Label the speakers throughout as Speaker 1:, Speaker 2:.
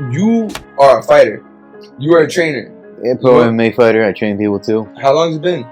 Speaker 1: You are a fighter. You are a trainer.
Speaker 2: Yeah, pro MMA fighter. I train people too.
Speaker 1: How long has it been?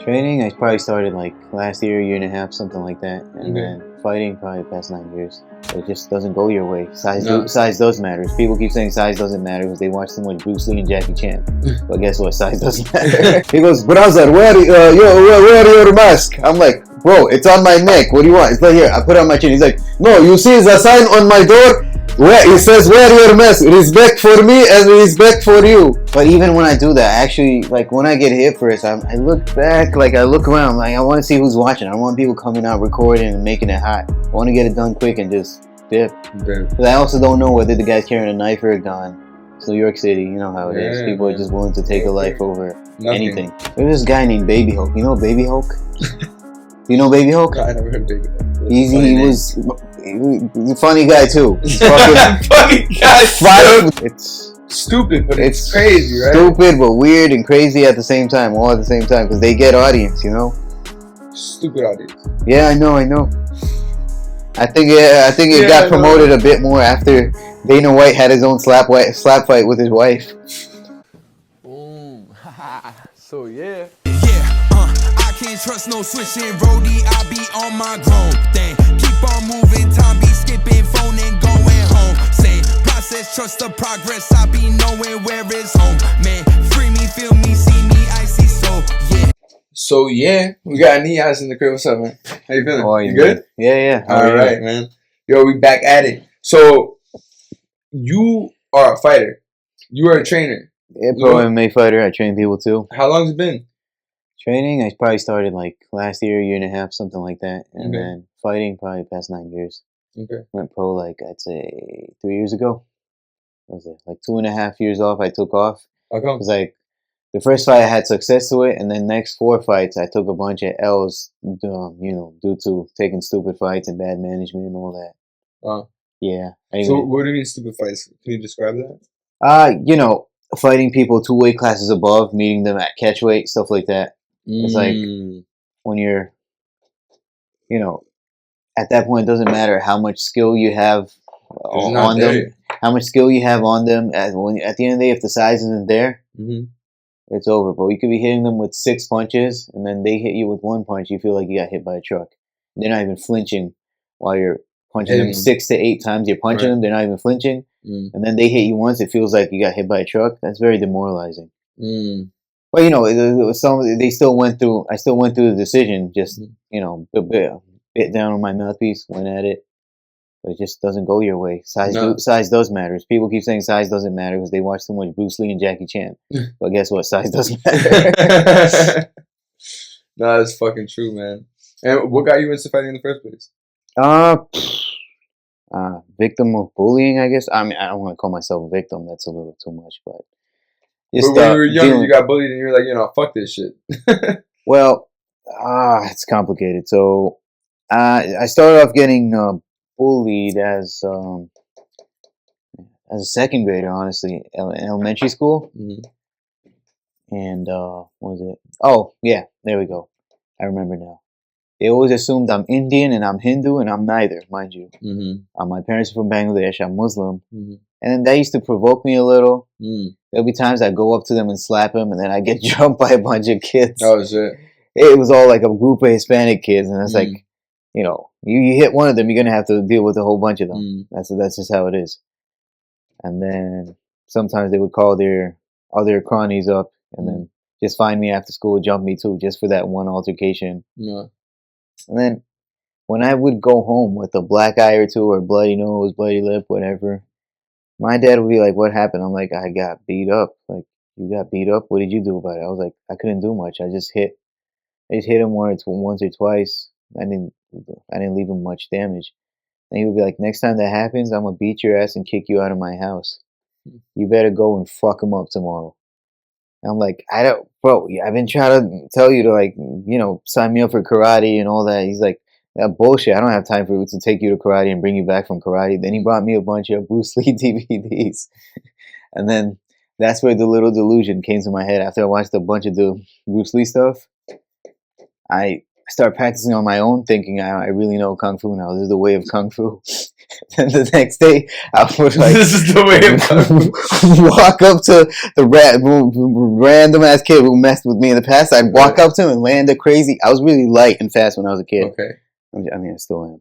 Speaker 2: Training, I probably started like last year and a half, something like that. And
Speaker 1: Okay.
Speaker 2: then fighting, probably the past 9 years. It just doesn't go your way. Size does matter. People keep saying size doesn't matter because they watch too much Bruce Lee and Jackie Chan. But guess what? Size doesn't matter. He goes, brother, where your mask? I'm like, bro, it's on my neck. What do you want? It's right here. I put it on my chin. He's like, no, you see the sign on my door? Where it says, wear your mask. Respect for me and respect for you. But even when I do that, actually, like when I get hit first, I look back, like I look around, like I want to see who's watching. I don't want people coming out recording and making it hot. I want to get it done quick and just dip. Because I also don't know whether the guy's carrying a knife or a gun. It's New York City, you know how it is. People are just willing to take a life over anything. There's this guy named Baby Hulk. You know Baby Hulk? You know Baby Hulk?
Speaker 1: No, I never heard of Baby Hulk.
Speaker 2: He's a funny guy too.
Speaker 1: Funny guy.
Speaker 2: It's
Speaker 1: stupid, but it's crazy, right?
Speaker 2: Stupid, but weird and crazy at the same time, all at the same time, because they get audience, you know.
Speaker 1: Stupid audience.
Speaker 2: Yeah, I know. I think it got promoted a bit more after Dana White had his own slap fight with his wife.
Speaker 3: Boom. So yeah.
Speaker 4: I can't trust no switching roadie. I be on my grown thing. Keep on moving, time be skipping, phone and going home. Same process, trust the progress. I be knowing where it's home. Man, free me, feel me, see me, I see. So yeah,
Speaker 1: we got Niyaz in the crib. What's up, man? How you feeling?
Speaker 2: Oh,
Speaker 1: you good?
Speaker 2: Yeah.
Speaker 1: All right, man. Yo, we back at it. So you are a fighter. You are a trainer.
Speaker 2: Yeah, pro MMA fighter. I train people too.
Speaker 1: How long has it been?
Speaker 2: Training, I probably started like last year and a half, something like that. And then fighting, probably the past 9 years.
Speaker 1: Okay.
Speaker 2: Went pro like, I'd say 3 years ago. What was it? Like 2.5 years off, I took off.
Speaker 1: How come?
Speaker 2: It was like, the first fight I had success to it, and then next 4 fights I took a bunch of L's, due to taking stupid fights and bad management and all that. Yeah.
Speaker 1: So what do you mean stupid fights? Can you describe that?
Speaker 2: Fighting people 2 weight classes above, meeting them at catch weight, stuff like that. It's like when you're, at that point it doesn't matter how much skill you have on them, how much skill you have on them. At the end of the day, if the size isn't there, it's over. But you could be hitting them with 6 punches, and then they hit you with 1 punch. You feel like you got hit by a truck. They're not even flinching while you're punching them 6 to 8 times. You're punching them, they're not even flinching, and then they hit you once. It feels like you got hit by a truck. That's very demoralizing. But they still went through. I still went through the decision. Just bit down on my mouthpiece, went at it. But it just doesn't go your way. Size does matter. People keep saying size doesn't matter because they watch too much Bruce Lee and Jackie Chan. But guess what? Size doesn't matter.
Speaker 1: No, that's fucking true, man. And what got you into fighting in the first place?
Speaker 2: Victim of bullying, I guess. I mean, I don't want to call myself a victim. That's a little too much, but
Speaker 1: when you were younger, you got bullied, and you were like, fuck this shit.
Speaker 2: Well, it's complicated. So, I started off getting bullied as a second grader, honestly, in elementary school. And what was it? Oh, yeah, there we go. I remember now. They always assumed I'm Indian and I'm Hindu, and I'm neither, mind you. My parents are from Bangladesh. I'm Muslim. And that used to provoke me a little. There'll be times I go up to them and slap them, and then I get jumped by a bunch of kids.
Speaker 1: Oh, shit.
Speaker 2: It was all like a group of Hispanic kids, and it's like, you hit one of them, you're going to have to deal with a whole bunch of them. That's just how it is. And then sometimes they would call their other cronies up and then just find me after school, jump me too, just for that one altercation. And then when I would go home with a black eye or two, or bloody nose, bloody lip, whatever, my dad would be like, what happened? I'm like, I got beat up. Like, you got beat up? What did you do about it? I was like, I couldn't do much. I just hit him once or twice. I didn't leave him much damage. And he would be like, next time that happens, I'm going to beat your ass and kick you out of my house. You better go and fuck him up tomorrow. And I'm like, bro, I've been trying to tell you to sign me up for karate and all that. He's like, that bullshit. I don't have time to take you to karate and bring you back from karate. Then he brought me a bunch of Bruce Lee DVDs. And then that's where the little delusion came to my head. After I watched a bunch of the Bruce Lee stuff, I started practicing on my own, thinking I really know Kung Fu now. This is the way of Kung Fu. And the next day, I would like
Speaker 1: This is the way
Speaker 2: walk up to the random ass kid who messed with me in the past. I'd walk up to him and land a crazy. I was really light and fast when I was a kid.
Speaker 1: Okay.
Speaker 2: I mean, I still am.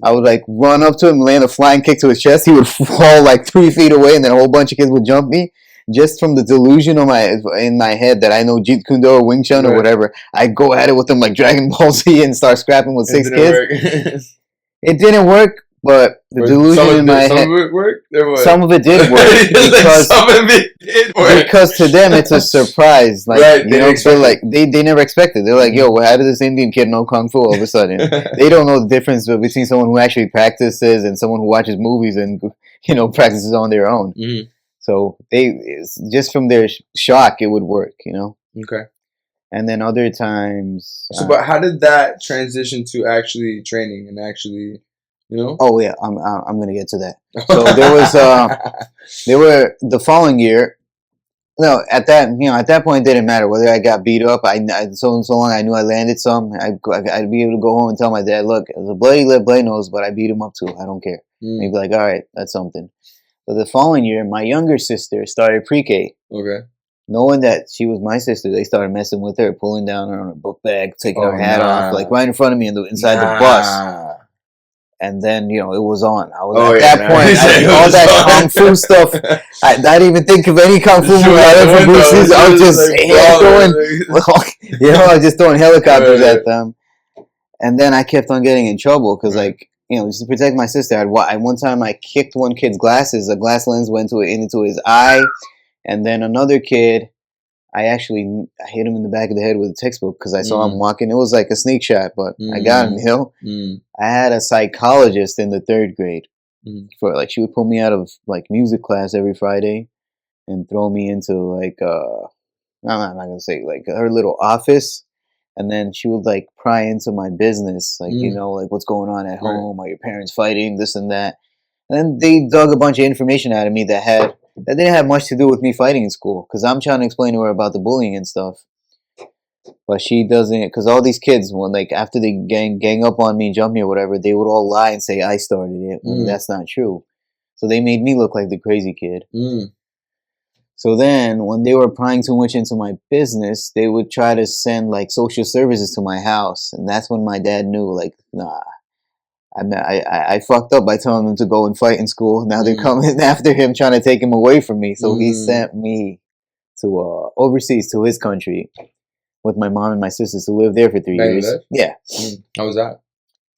Speaker 2: I would like run up to him, land a flying kick to his chest. He would fall like 3 feet away, and then a whole bunch of kids would jump me. Just from the delusion in my head that I know Jeet Kune Do or Wing Chun or whatever, I'd go at it with them like Dragon Ball Z and start scrapping with 6 kids. It didn't work, but the delusion in my head.
Speaker 1: Some of it worked?
Speaker 2: Some of it did work. Because,
Speaker 1: some of it did work.
Speaker 2: Because to them, it's a surprise. Like, right, you know, so like, they never expected. They're like, yo, well, how did this Indian kid know Kung Fu all of a sudden? They don't know the difference between someone who actually practices and someone who watches movies and, you know, practices on their own. Mm-hmm. So just from their shock, it would work, you know?
Speaker 1: Okay.
Speaker 2: And then other times...
Speaker 1: but how did that transition to actually training and actually... You know?
Speaker 2: Oh yeah, I'm gonna get to that. So there were the following year. No, at that point it didn't matter whether I got beat up. So long I knew I landed some. I'd be able to go home and tell my dad, look, it was a bloody lip, bloody nose, but I beat him up too. I don't care. He'd be like, all right, that's something. But the following year, my younger sister started pre-K.
Speaker 1: Okay.
Speaker 2: Knowing that she was my sister, they started messing with her, pulling down her on her book bag, taking her hat off, like right in front of me inside the bus. And then, you know, it was on. I was at that point, all that Kung Fu stuff. I didn't even think of any Kung Fu movie. I was just throwing, I was just throwing helicopters at them. And then I kept on getting in trouble because, like, you know, just to protect my sister, at one time I kicked one kid's glasses. A glass lens went into his eye. And then another kid, I hit him in the back of the head with a textbook because I saw him walking. It was like a sneak shot, but I got him, you know. I had a psychologist in the 3rd grade. For like, she would pull me out of like music class every Friday and throw me into like, I'm not going to say like her little office. And then she would like pry into my business, like, you know, like what's going on at home, are your parents fighting, this and that. And then they dug a bunch of information out of me that didn't have much to do with me fighting in school, because I'm trying to explain to her about the bullying and stuff. But she doesn't, because all these kids, when like after they gang up on me and jump me or whatever, they would all lie and say I started it when that's not true. So they made me look like the crazy kid. So then when they were prying too much into my business, they would try to send like social services to my house. And that's when my dad knew, like, nah, I fucked up by telling them to go and fight in school. Now they're coming after him, trying to take him away from me. So he sent me to overseas to his country with my mom and my sisters to live there for 3 years. Yeah.
Speaker 1: How was that?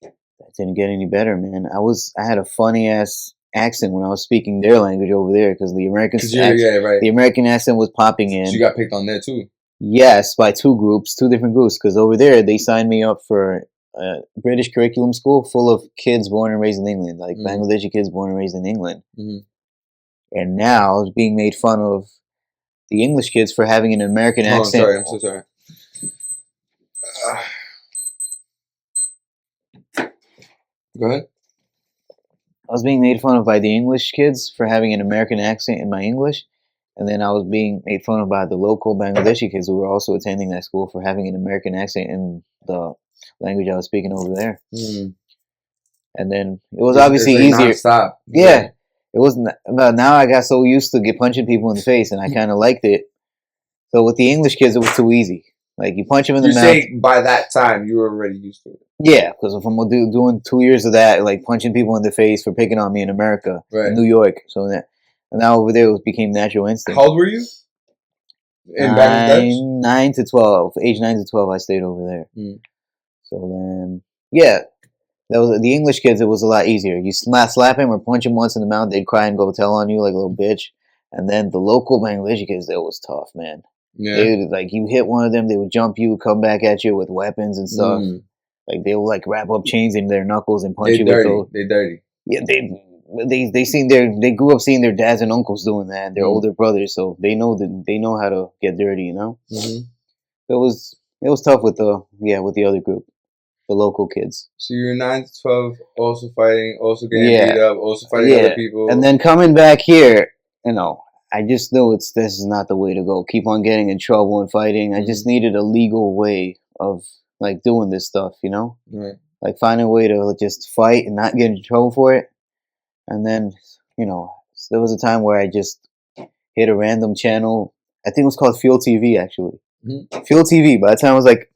Speaker 2: That didn't get any better, man. I had a funny ass accent when I was speaking their language over there because the American accent was popping in.
Speaker 1: So you got picked on there too?
Speaker 2: Yes, by two different groups. Because over there they signed me up for a British curriculum school full of kids born and raised in England, like Bangladeshi kids born and raised in England. And now I was being made fun of the English kids for having an American accent.
Speaker 1: I'm so sorry. Go ahead.
Speaker 2: I was being made fun of by the English kids for having an American accent in my English. And then I was being made fun of by the local Bangladeshi kids who were also attending that school for having an American accent in the language I was speaking over there. And then it was obviously
Speaker 1: like
Speaker 2: easier.
Speaker 1: Non-stop.
Speaker 2: Yeah. It wasn't. Now I got so used to punching people in the face, and I kind of liked it. So with the English kids, it was too easy. Like you punch them in the mouth.
Speaker 1: You're saying by that time you were already used to it.
Speaker 2: Yeah, because if I'm doing 2 years of that, like punching people in the face for picking on me in America, in New York, so that now over there it became natural instinct.
Speaker 1: How old were you? In Bangladesh?
Speaker 2: 9 to 12. Age 9 to 12, I stayed over there. So then, yeah. That was the English kids. It was a lot easier. You slap him or punch him once in the mouth, they'd cry and go tell on you like a little bitch. And then the local Bangladeshi kids, that was tough, man. Yeah. They would, like, you hit one of them, they would jump you, come back at you with weapons and stuff. Like they would like wrap up chains in their knuckles and punch you with those.
Speaker 1: They're dirty.
Speaker 2: Yeah, they grew up seeing their dads and uncles doing that, their older brothers, so they know how to get dirty, you know. It was tough with the other group. The local kids.
Speaker 1: So you're 9 to 12, also fighting, also getting beat up, also fighting other people.
Speaker 2: And then coming back here, you know, I just knew this is not the way to go. Keep on getting in trouble and fighting. I just needed a legal way of like doing this stuff, you know? Like find a way to just fight and not get in trouble for it. And then, there was a time where I just hit a random channel. I think it was called Fuel TV, actually.
Speaker 1: Mm-hmm.
Speaker 2: Fuel TV. By the time I was like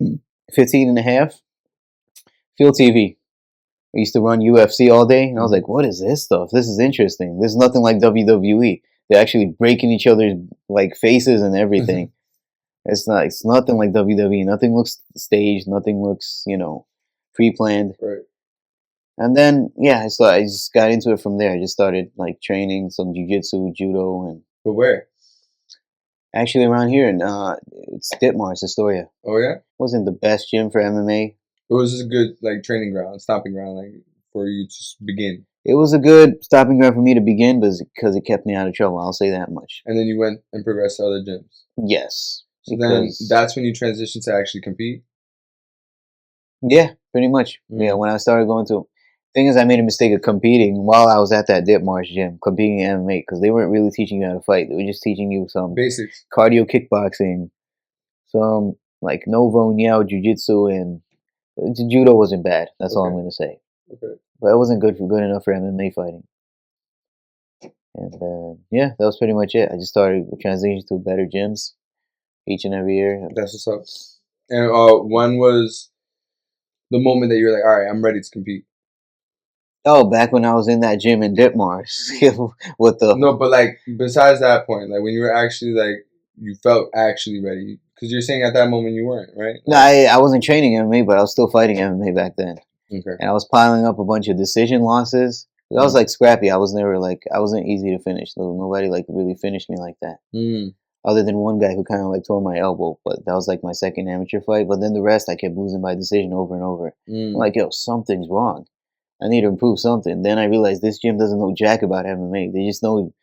Speaker 2: 15 and a half, Fuel TV. I used to run UFC all day, and I was like, what is this stuff? This is interesting. This is nothing like WWE. They're actually breaking each other's like faces and everything. It's nothing like WWE. Nothing looks staged. Nothing looks, pre-planned.
Speaker 1: Right.
Speaker 2: And then, I just got into it from there. I just started like training some jiu-jitsu, judo, and.
Speaker 1: But where?
Speaker 2: Actually, around here in it's Ditmars, Astoria.
Speaker 1: Oh yeah.
Speaker 2: Wasn't the best gym for MMA.
Speaker 1: It was just a good like training ground, stomping ground, like for you to begin.
Speaker 2: It was a good stopping ground for me to begin, because it kept me out of trouble. I'll say that much.
Speaker 1: And then you went and progressed to other gyms.
Speaker 2: Yes.
Speaker 1: So then that's when you transitioned to actually compete.
Speaker 2: Yeah, pretty much. Yeah, when I started going to. Thing is, I made a mistake of competing while I was at that Ditmars gym, competing in MMA, because they weren't really teaching you how to fight. They were just teaching you some
Speaker 1: basics,
Speaker 2: cardio kickboxing, some like Novo and Yao jiu-jitsu, and judo wasn't bad. That's all I'm going to say.
Speaker 1: Okay.
Speaker 2: But it wasn't good enough for MMA fighting. And that was pretty much it. I just started transitioning to better gyms each and every year.
Speaker 1: That's what's up. And when was the moment that you were like, all right, I'm ready to compete?
Speaker 2: Oh, back when I was in that gym in Ditmars.
Speaker 1: No, but like besides that point, like when you were actually like you felt actually ready, because you're saying at that moment you weren't, right?
Speaker 2: No, I wasn't training MMA, but I was still fighting MMA back then.
Speaker 1: Okay. And
Speaker 2: I was piling up a bunch of decision losses. I was like scrappy. I wasn't easy to finish. Nobody like really finished me like that. Other than one guy who kind of like tore my elbow, but that was like my second amateur fight. But then the rest I kept losing by decision over and over. I'm like, yo, something's wrong. I need to improve something. Then I realized this gym doesn't know jack about MMA. They just know,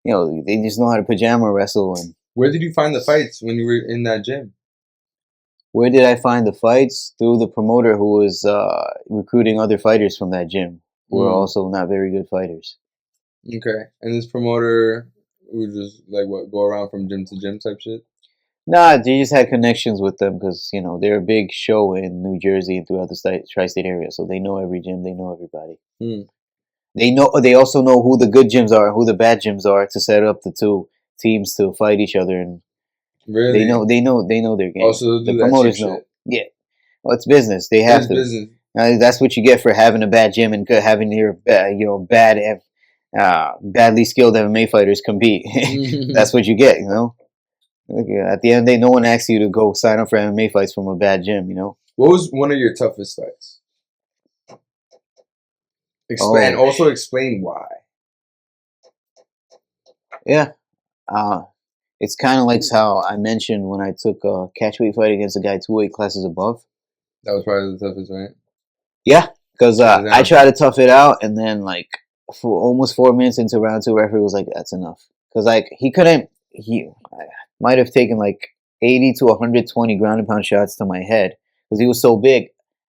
Speaker 2: they just know how to pajama wrestle. And
Speaker 1: where did you find the fights when you were in that gym?
Speaker 2: Where did I find the fights? Through the promoter who was recruiting other fighters from that gym, who were also not very good fighters.
Speaker 1: Okay. And this promoter would just like go around from gym to gym type shit?
Speaker 2: Nah, they just had connections with them because, they're a big show in New Jersey and throughout the tri-state area. So they know every gym. They know everybody. They also know who the good gyms are and who the bad gyms are to set up the two teams to fight each other. And
Speaker 1: really?
Speaker 2: They know their game.
Speaker 1: Also,
Speaker 2: the promoters know. Shit. Yeah. Well, it's business. They have to.
Speaker 1: Business.
Speaker 2: That's what you get for having a bad gym and having your badly skilled MMA fighters compete. That's what you get, At the end of the day, no one asks you to go sign up for MMA fights from a bad gym,
Speaker 1: What was one of your toughest fights? And also explain why.
Speaker 2: Yeah. It's kind of like how I mentioned when I took a catchweight fight against a guy 2 weight classes above.
Speaker 1: That was probably the toughest, right?
Speaker 2: Yeah, because I tried to tough it out, and then for almost 4 minutes into round 2, referee was like, "That's enough," because he might have taken 80 to 120 ground and pound shots to my head because he was so big.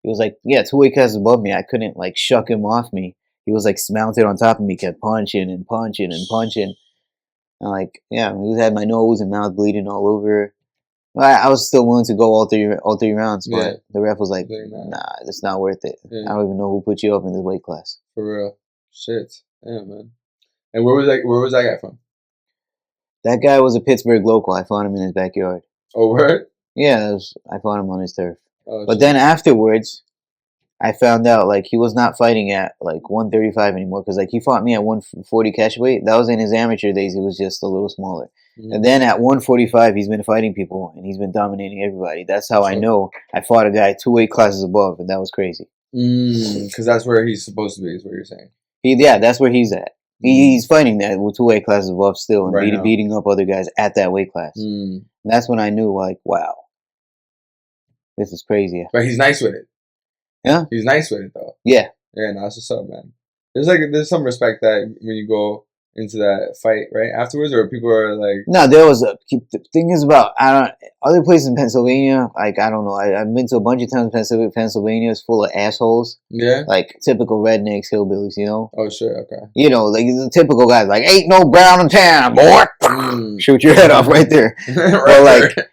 Speaker 2: He was 2 weight classes above me. I couldn't shuck him off me. He was mounted on top of me, kept punching and punching and punching. And he had my nose and mouth bleeding all over. I was still willing to go all three rounds, but the ref was like, "Nah, it's not worth it. I don't even know who put you up in this weight class."
Speaker 1: For real, shit, yeah, man. And where was that guy from?
Speaker 2: That guy was a Pittsburgh local. I found him in his backyard.
Speaker 1: Oh, where?
Speaker 2: Yeah, I found him on his turf. Oh, but then afterwards, I found out he was not fighting at 135 anymore because he fought me at 140 catchweight. That was in his amateur days. He was just a little smaller. And then at 145, he's been fighting people and he's been dominating everybody. That's how I know I fought a guy 2 weight classes above, and that was crazy.
Speaker 1: Because that's where he's supposed to be, is what you're saying.
Speaker 2: That's where he's at. He's fighting that with 2 weight classes above still and beating up other guys at that weight class. And that's when I knew, wow, this is crazy.
Speaker 1: But he's nice with it.
Speaker 2: Yeah?
Speaker 1: He's nice with it, though.
Speaker 2: Yeah.
Speaker 1: Yeah, no, that's what's up, man. There's some respect that when you go into that fight, right? Afterwards, or people are like...
Speaker 2: No, there was the thing is about, other places in Pennsylvania, I don't know. I've been to a bunch of times in Pennsylvania. It's full of assholes.
Speaker 1: Yeah?
Speaker 2: Typical rednecks, hillbillies,
Speaker 1: Oh, shit, okay.
Speaker 2: The typical guys, ain't no brown in town, boy. Shoot your head off right there.
Speaker 1: Right,
Speaker 2: but,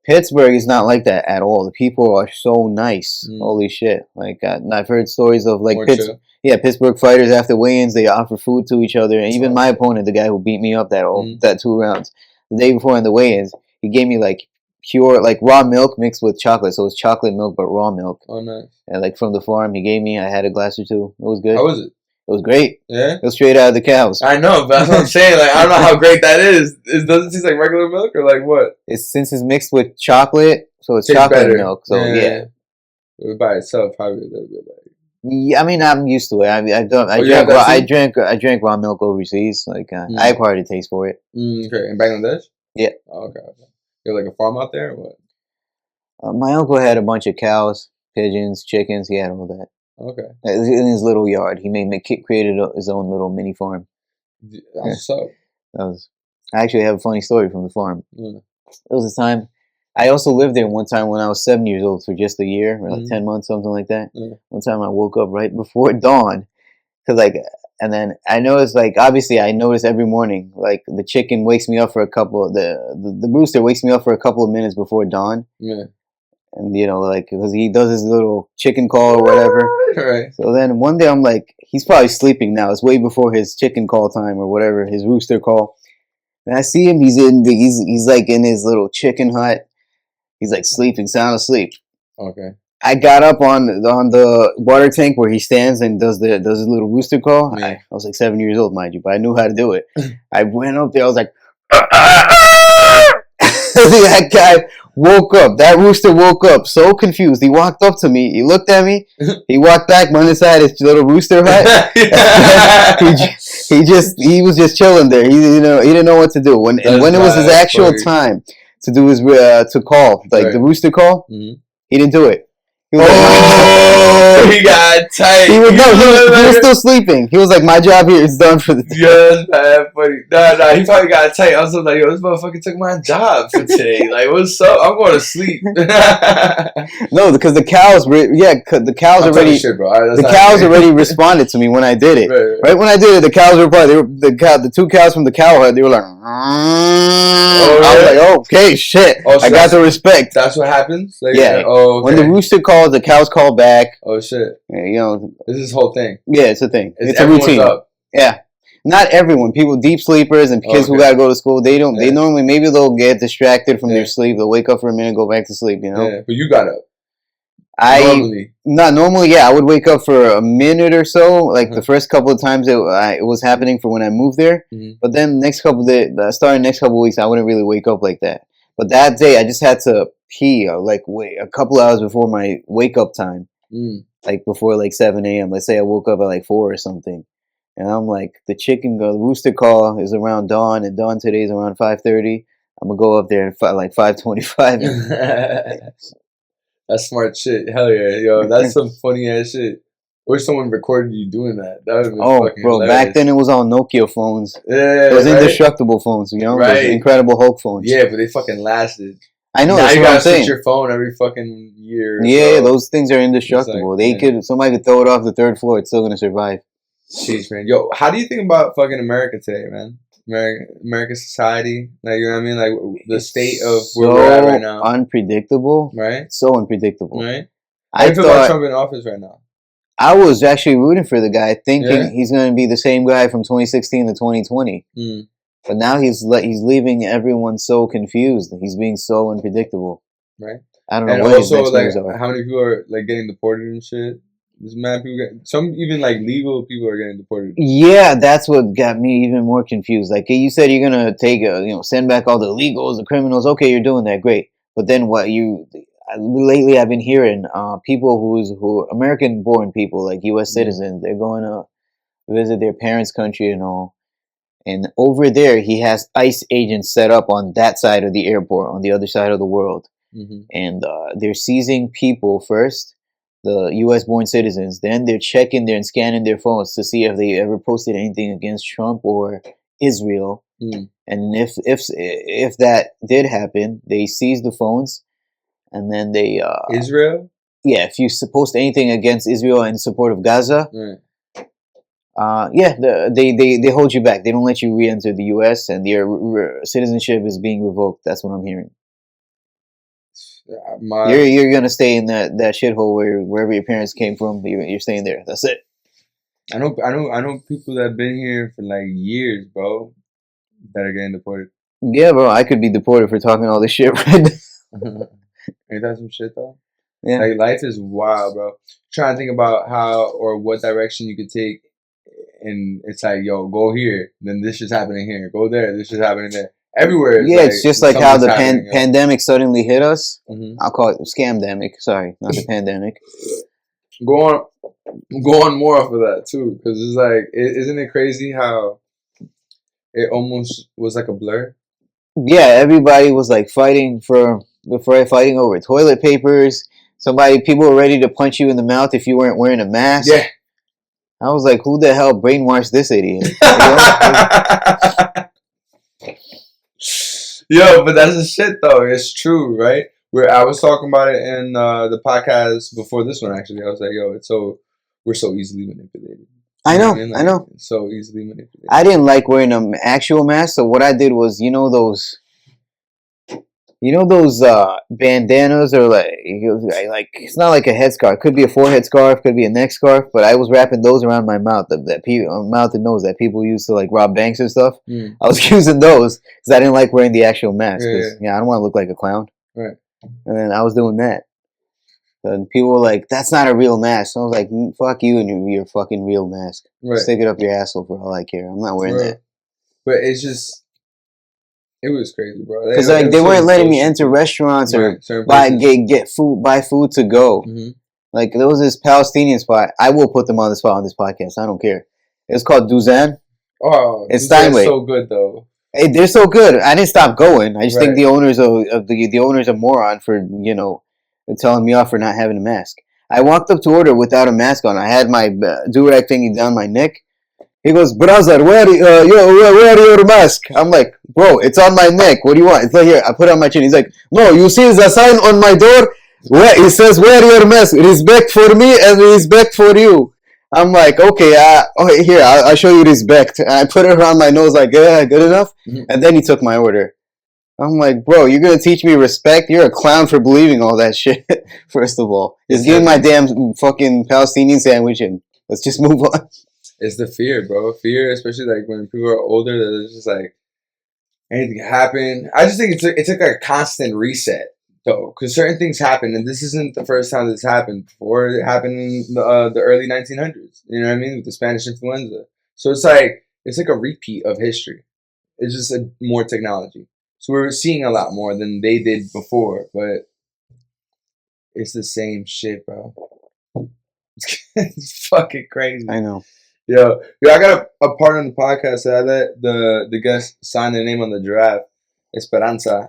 Speaker 2: Pittsburgh is not like that at all. The people are so nice. Holy shit! Like I've heard stories of like Pittsburgh fighters after weigh-ins, they offer food to each other. And even my opponent, the guy who beat me up that 2 rounds, the day before in the weigh-ins, he gave me like pure like raw milk mixed with chocolate. So it's chocolate milk but raw milk.
Speaker 1: Oh, nice.
Speaker 2: And like from the farm, he gave me. I had a glass or two. It was good.
Speaker 1: How was it?
Speaker 2: It was great.
Speaker 1: Yeah?
Speaker 2: It was straight out of the cows.
Speaker 1: I know, but that's what I'm saying. Like, I don't know how great that is. It doesn't taste like regular milk or like what?
Speaker 2: Since it's mixed with chocolate, so it's
Speaker 1: Tastes
Speaker 2: chocolate
Speaker 1: better.
Speaker 2: milk. So yeah.
Speaker 1: By itself, probably a little bit like.
Speaker 2: Yeah, I mean, I'm used to it. I drank raw milk overseas. Like I acquired a taste for it.
Speaker 1: Okay, in Bangladesh.
Speaker 2: Yeah.
Speaker 1: Oh, okay. You're like a farm out there, or what?
Speaker 2: My uncle had a bunch of cows, pigeons, chickens. He had all that.
Speaker 1: Okay.
Speaker 2: In his little yard, he created his own little mini farm.
Speaker 1: That's so.
Speaker 2: I actually have a funny story from the farm.
Speaker 1: Yeah.
Speaker 2: There was a time. I also lived there one time when I was 7 years old for just a year, or like 10 months, something like that. Yeah. One time I woke up right before dawn, and then I noticed, like, obviously I notice every morning, like, the chicken wakes me up for the rooster wakes me up for a couple of minutes before dawn.
Speaker 1: Yeah.
Speaker 2: And, you know, like, because he does his little chicken call or whatever.
Speaker 1: Right.
Speaker 2: So then one day I'm like, he's probably sleeping now. It's way before his chicken call time or whatever, his rooster call. And I see him, he's like in his little chicken hut. He's like sleeping, sound asleep.
Speaker 1: Okay.
Speaker 2: I got up on the water tank where he stands and does his little rooster call. Yeah. I was like 7 years old, mind you, but I knew how to do it. I went up there, I was like, that guy woke up. That rooster woke up so confused. He walked up to me. He looked at me. He walked back, went inside his little rooster hut. he was just chilling there. He didn't know what to do. When it was his actual time to do his to call, like the rooster call, he didn't do it. He
Speaker 1: got tight.
Speaker 2: He was still sleeping. He was like, my job here is done for the day.
Speaker 1: Yes, man, funny. Nah, he probably got tight. I was like, yo, this motherfucker took my job for today. Like, what's up? I'm going to sleep.
Speaker 2: No, because the cows already responded to me when I did it. Right when I did it, the cows replied. The 2 cows from the cow hut, they were like, I was like, oh, okay, shit. Oh, so I got the respect.
Speaker 1: That's what happens? Like,
Speaker 2: yeah.
Speaker 1: Oh, okay.
Speaker 2: When the rooster calls, the cows call back.
Speaker 1: Oh, shit.
Speaker 2: Yeah, you know.
Speaker 1: This is this whole thing.
Speaker 2: Yeah, it's a thing. It's a routine.
Speaker 1: Up.
Speaker 2: Yeah. Not everyone. People, deep sleepers and kids who gotta go to school, they don't. Yeah. They normally, maybe they'll get distracted from their sleep. They'll wake up for a minute, go back to sleep. You know.
Speaker 1: Yeah, but you got up.
Speaker 2: Normally, yeah, I would wake up for a minute or so. Like the first couple of times it was happening for when I moved there. But then starting next couple of weeks, I wouldn't really wake up like that. But that day, I just had to pee. Wait a couple hours before my wake up time. Like before 7 a.m. Let's say I woke up at 4 or something. And I'm like, the rooster call is around dawn, and dawn today is around 5:30. I'm gonna go up there at 5:25.
Speaker 1: That's smart shit. Hell yeah, yo, that's some funny ass shit. I wish someone recorded you doing that. That would have been fucking hilarious.
Speaker 2: Back then it was on Nokia phones.
Speaker 1: Yeah,
Speaker 2: it was indestructible phones, you know,
Speaker 1: right?
Speaker 2: Incredible Hulk phones.
Speaker 1: Yeah, but they fucking lasted.
Speaker 2: I know.
Speaker 1: Now
Speaker 2: that's
Speaker 1: you
Speaker 2: what
Speaker 1: gotta
Speaker 2: I'm saying.
Speaker 1: switch your phone every fucking year.
Speaker 2: Yeah, those things are indestructible. Somebody could throw it off the 3rd floor. It's still gonna survive.
Speaker 1: Jeez, man. Yo, how do you think about fucking America today, man? American society, like, you know what I mean, like the state of where we're at right now.
Speaker 2: Unpredictable,
Speaker 1: right?
Speaker 2: So unpredictable,
Speaker 1: right? I feel about Trump in office right now.
Speaker 2: I was actually rooting for the guy, thinking he's going to be the same guy from 2016 to 2020. But now he's leaving everyone so confused. He's being so unpredictable.
Speaker 1: Right.
Speaker 2: I don't know.
Speaker 1: And
Speaker 2: what
Speaker 1: also,
Speaker 2: his next moves are.
Speaker 1: how many people are getting deported and shit? There's mad people some even legal people are getting deported.
Speaker 2: Yeah, that's what got me even more confused. Like you said, you're gonna send back all the illegals, the criminals. Okay, you're doing that, great. But then lately I've been hearing people who American-born people, like U.S. citizens, they're going to visit their parents' country and all. And over there, he has ICE agents set up on that side of the airport, on the other side of the world. And they're seizing people first, the U.S.-born citizens. Then they're checking and scanning their phones to see if they ever posted anything against Trump or Israel. And if that did happen, they seize the phones, and then they
Speaker 1: Israel. Yeah,
Speaker 2: if you post anything against Israel in support of Gaza, they hold you back. They don't let you re-enter the U.S. and your citizenship is being revoked. That's what I'm hearing. You're gonna stay in that shithole wherever your parents came from. You're staying there. That's it.
Speaker 1: I know people that have been here for like years, bro, that are getting deported.
Speaker 2: Yeah, bro. I could be deported for talking all this shit right now.
Speaker 1: Ain't that some shit though?
Speaker 2: Yeah.
Speaker 1: Like life is wild, bro. Trying to think about how or what direction you could take, and it's like, yo, go here, then this is happening here. Go there, this is happening there. Everywhere.
Speaker 2: Yeah, it's just like how the pandemic suddenly hit us.
Speaker 1: Mm-hmm.
Speaker 2: I'll call it scamdemic. Sorry, not the pandemic.
Speaker 1: Go on more off of that too, because it's like, isn't it crazy how it almost was like a blur?
Speaker 2: Yeah, everybody was like fighting over toilet papers. People were ready to punch you in the mouth if you weren't wearing a mask.
Speaker 1: Yeah.
Speaker 2: I was like, who the hell brainwashed this idiot?
Speaker 1: Yo, but that's the shit though. It's true, right? Where I was talking about it in the podcast before this one. Actually, I was like, "Yo, we're so easily manipulated."
Speaker 2: I know.
Speaker 1: Like,
Speaker 2: I know.
Speaker 1: So easily manipulated.
Speaker 2: I didn't like wearing an actual mask, so what I did was, those bandanas, or like it's not like a headscarf. It could be a forehead scarf, could be a neck scarf, but I was wrapping those around my mouth, mouth and nose that people use to like rob banks and stuff. I was using those because I didn't like wearing the actual mask. I don't want to look like a clown.
Speaker 1: Right.
Speaker 2: And then I was doing that. And people were like, that's not a real mask. So I was like, fuck you and your fucking real mask.
Speaker 1: Right.
Speaker 2: Stick it up your asshole for all I care. I'm not wearing that.
Speaker 1: But it's just, it was crazy, bro.
Speaker 2: Because like they weren't letting me enter restaurants or buy food to go.
Speaker 1: Mm-hmm.
Speaker 2: Like there was this Palestinian spot. I will put them on the spot on this podcast. I don't care. It's called Duzan.
Speaker 1: Oh,
Speaker 2: it's Steinway.
Speaker 1: So good though.
Speaker 2: Hey, they're so good. I didn't stop going. I just think the owners the owners are moron for telling me off for not having a mask. I walked up to order without a mask on. I had my do-rag thingy down my neck. He goes, brother, where are your mask? I'm like, bro, it's on my neck. What do you want? It's right here. I put it on my chin. He's like, no, you see the sign on my door? Where it says, wear your mask. Respect for me and respect for you. I'm like, okay, here, I'll show you respect. And I put it around my nose like, yeah, good enough? Mm-hmm. And then he took my order. I'm like, bro, you're going to teach me respect? You're a clown for believing all that shit, first of all. Just give me my damn fucking Palestinian sandwich and let's just move on.
Speaker 1: It's the fear, bro. Fear, especially like when people are older, they're just like, anything can happen. I just think it's like a constant reset, though, because certain things happen, and this isn't the first time this happened before. It happened in the early 1900s. You know what I mean, with the Spanish influenza. So it's like a repeat of history. It's just more technology. So we're seeing a lot more than they did before, but it's the same shit, bro. It's fucking crazy.
Speaker 2: I know.
Speaker 1: Yo, I got a part on the podcast that I let the guest sign their name on the draft. Esperanza.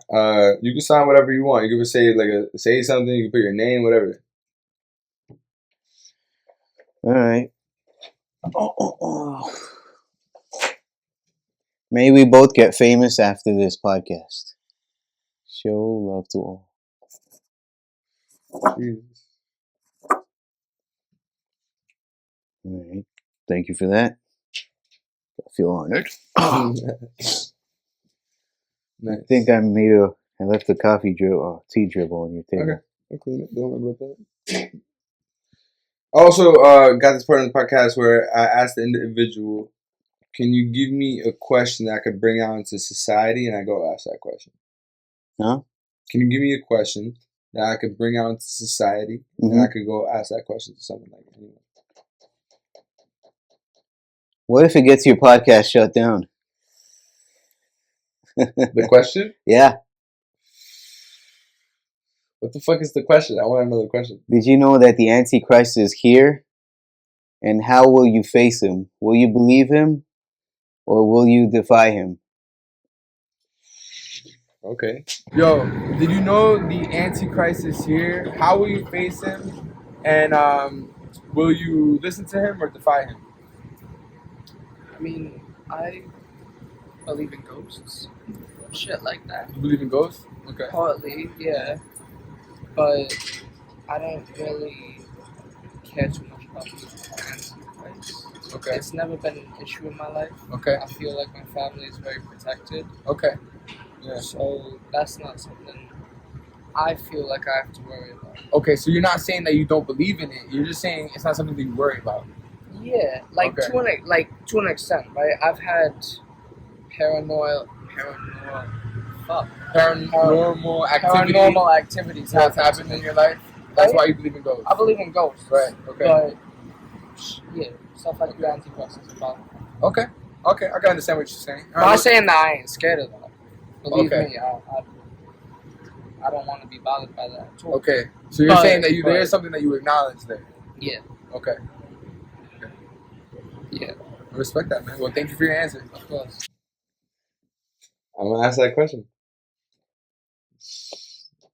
Speaker 1: You can sign whatever you want. You can say something. You can put your name, whatever.
Speaker 2: All right. Oh. May we both get famous after this podcast. Show love to all.
Speaker 1: Jesus.
Speaker 2: All right. Thank you for that. I feel honored.
Speaker 1: Nice.
Speaker 2: I think I left the tea dribble on your table.
Speaker 1: Okay. I'll clean it. Don't worry about that. I also got this part of the podcast where I asked the individual, can you give me a question that I could bring out into society? And I go ask that question.
Speaker 2: Huh?
Speaker 1: Can you give me a question that I could bring out into society? Mm-hmm. And I could go ask that question to someone like anyone.
Speaker 2: What if it gets your podcast shut down?
Speaker 1: The question?
Speaker 2: Yeah.
Speaker 1: What the fuck is the question? I want to know the question.
Speaker 2: Did you know that the Antichrist is here? And how will you face him? Will you believe him? Or will you defy him?
Speaker 1: Okay.
Speaker 3: Yo, did you know the Antichrist is here? How will you face him? And will you listen to him or defy him?
Speaker 5: I mean, I believe in ghosts. Shit like that.
Speaker 3: You believe in ghosts? Okay.
Speaker 5: Partly, yeah. But I don't really care too much about the Antichrist.
Speaker 3: Okay.
Speaker 5: It's never been an issue in my life.
Speaker 3: Okay.
Speaker 5: I feel like my family is very protected.
Speaker 3: Okay. Yeah.
Speaker 5: So that's not something I feel like I have to worry about.
Speaker 3: Okay, so you're not saying that you don't believe in it. You're just saying it's not something that you worry about.
Speaker 5: Yeah, like
Speaker 3: Okay.
Speaker 5: to an extent, right? I've had paranormal activities
Speaker 3: has happened in your life. That's
Speaker 5: Right?
Speaker 3: why you believe in ghosts.
Speaker 5: I believe in ghosts.
Speaker 3: Right. Okay.
Speaker 5: But yeah, stuff like the Antichrist is about.
Speaker 3: Okay. Okay. I can understand what you're saying.
Speaker 5: I'm not saying that I ain't scared of that. Believe
Speaker 3: Okay.
Speaker 5: me, I don't want to be bothered by that. Too.
Speaker 3: Okay. So you're saying that there is something that you acknowledge there.
Speaker 5: Yeah.
Speaker 3: Okay.
Speaker 5: Yeah.
Speaker 3: I respect that, man. Well, thank you for your answer.
Speaker 5: Of course.
Speaker 1: I'm gonna ask that question.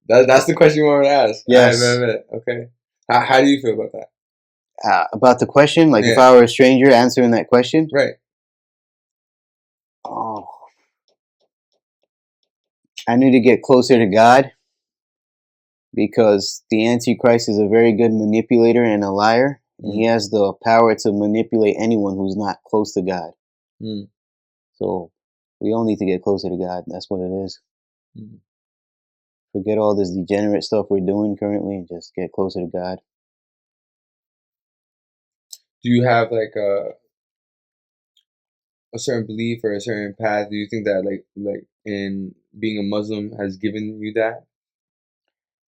Speaker 1: That's the question you want me to ask.
Speaker 2: Yes.
Speaker 1: Okay. How do you feel about that?
Speaker 2: About the question, like if
Speaker 1: Yeah.
Speaker 2: I were a stranger answering that question,
Speaker 1: Right.
Speaker 2: oh, I need to get closer to God because the Antichrist is a very good manipulator and a liar. And he has the power to manipulate anyone who's not close to God.
Speaker 1: Mm.
Speaker 2: So we all need to get closer to God. That's what it is.
Speaker 1: Mm.
Speaker 2: Forget all this degenerate stuff we're doing currently and just get closer to God.
Speaker 1: Do you have like a certain belief or a certain path? Do you think that like in being a Muslim has given you that?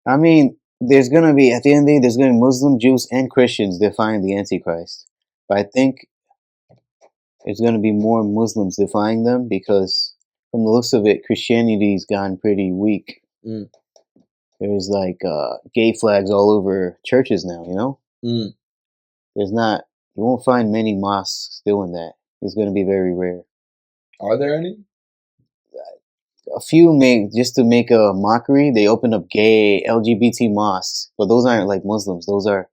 Speaker 2: I mean, there's going to be, at the end of the day, there's going to be Muslim, Jews, and Christians defying the Antichrist. But I think it's going to be more Muslims defying them because from the looks of it, Christianity's gone pretty weak.
Speaker 1: Mm.
Speaker 2: There's like gay flags all over churches now, you know?
Speaker 1: Mm.
Speaker 2: You won't find many mosques doing that. It's going to be very rare.
Speaker 1: Are there any?
Speaker 2: A few just to make a mockery, they open up gay LGBT mosques, but those aren't like Muslims. Those are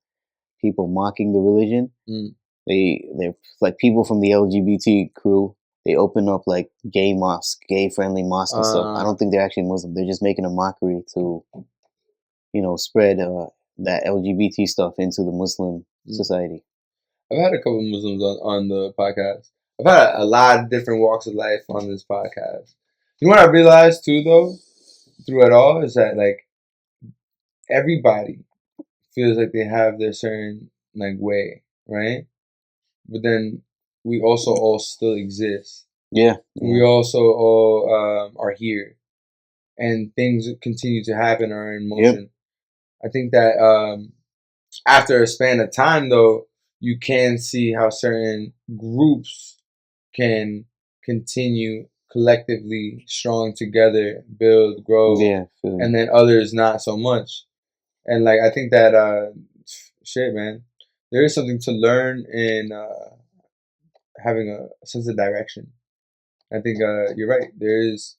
Speaker 2: people mocking the religion.
Speaker 1: Mm.
Speaker 2: They're like people from the LGBT crew. They open up like gay mosques, gay friendly mosques and stuff. I don't think they're actually Muslim. They're just making a mockery to, spread that LGBT stuff into the Muslim society.
Speaker 1: I've had a couple of Muslims on the podcast. I've had a lot of different walks of life on this podcast. You know what I realized too, though, through it all, is that like everybody feels like they have their certain like way, right? But then we also all still exist.
Speaker 2: Yeah.
Speaker 1: We also all are here, and things continue to happen or are in motion. Yep. I think that after a span of time, though, you can see how certain groups can continue collectively strong together, build, grow, and then others not so much. And like I think that shit, man, there is something to learn in having a sense of direction. I think you're right. There is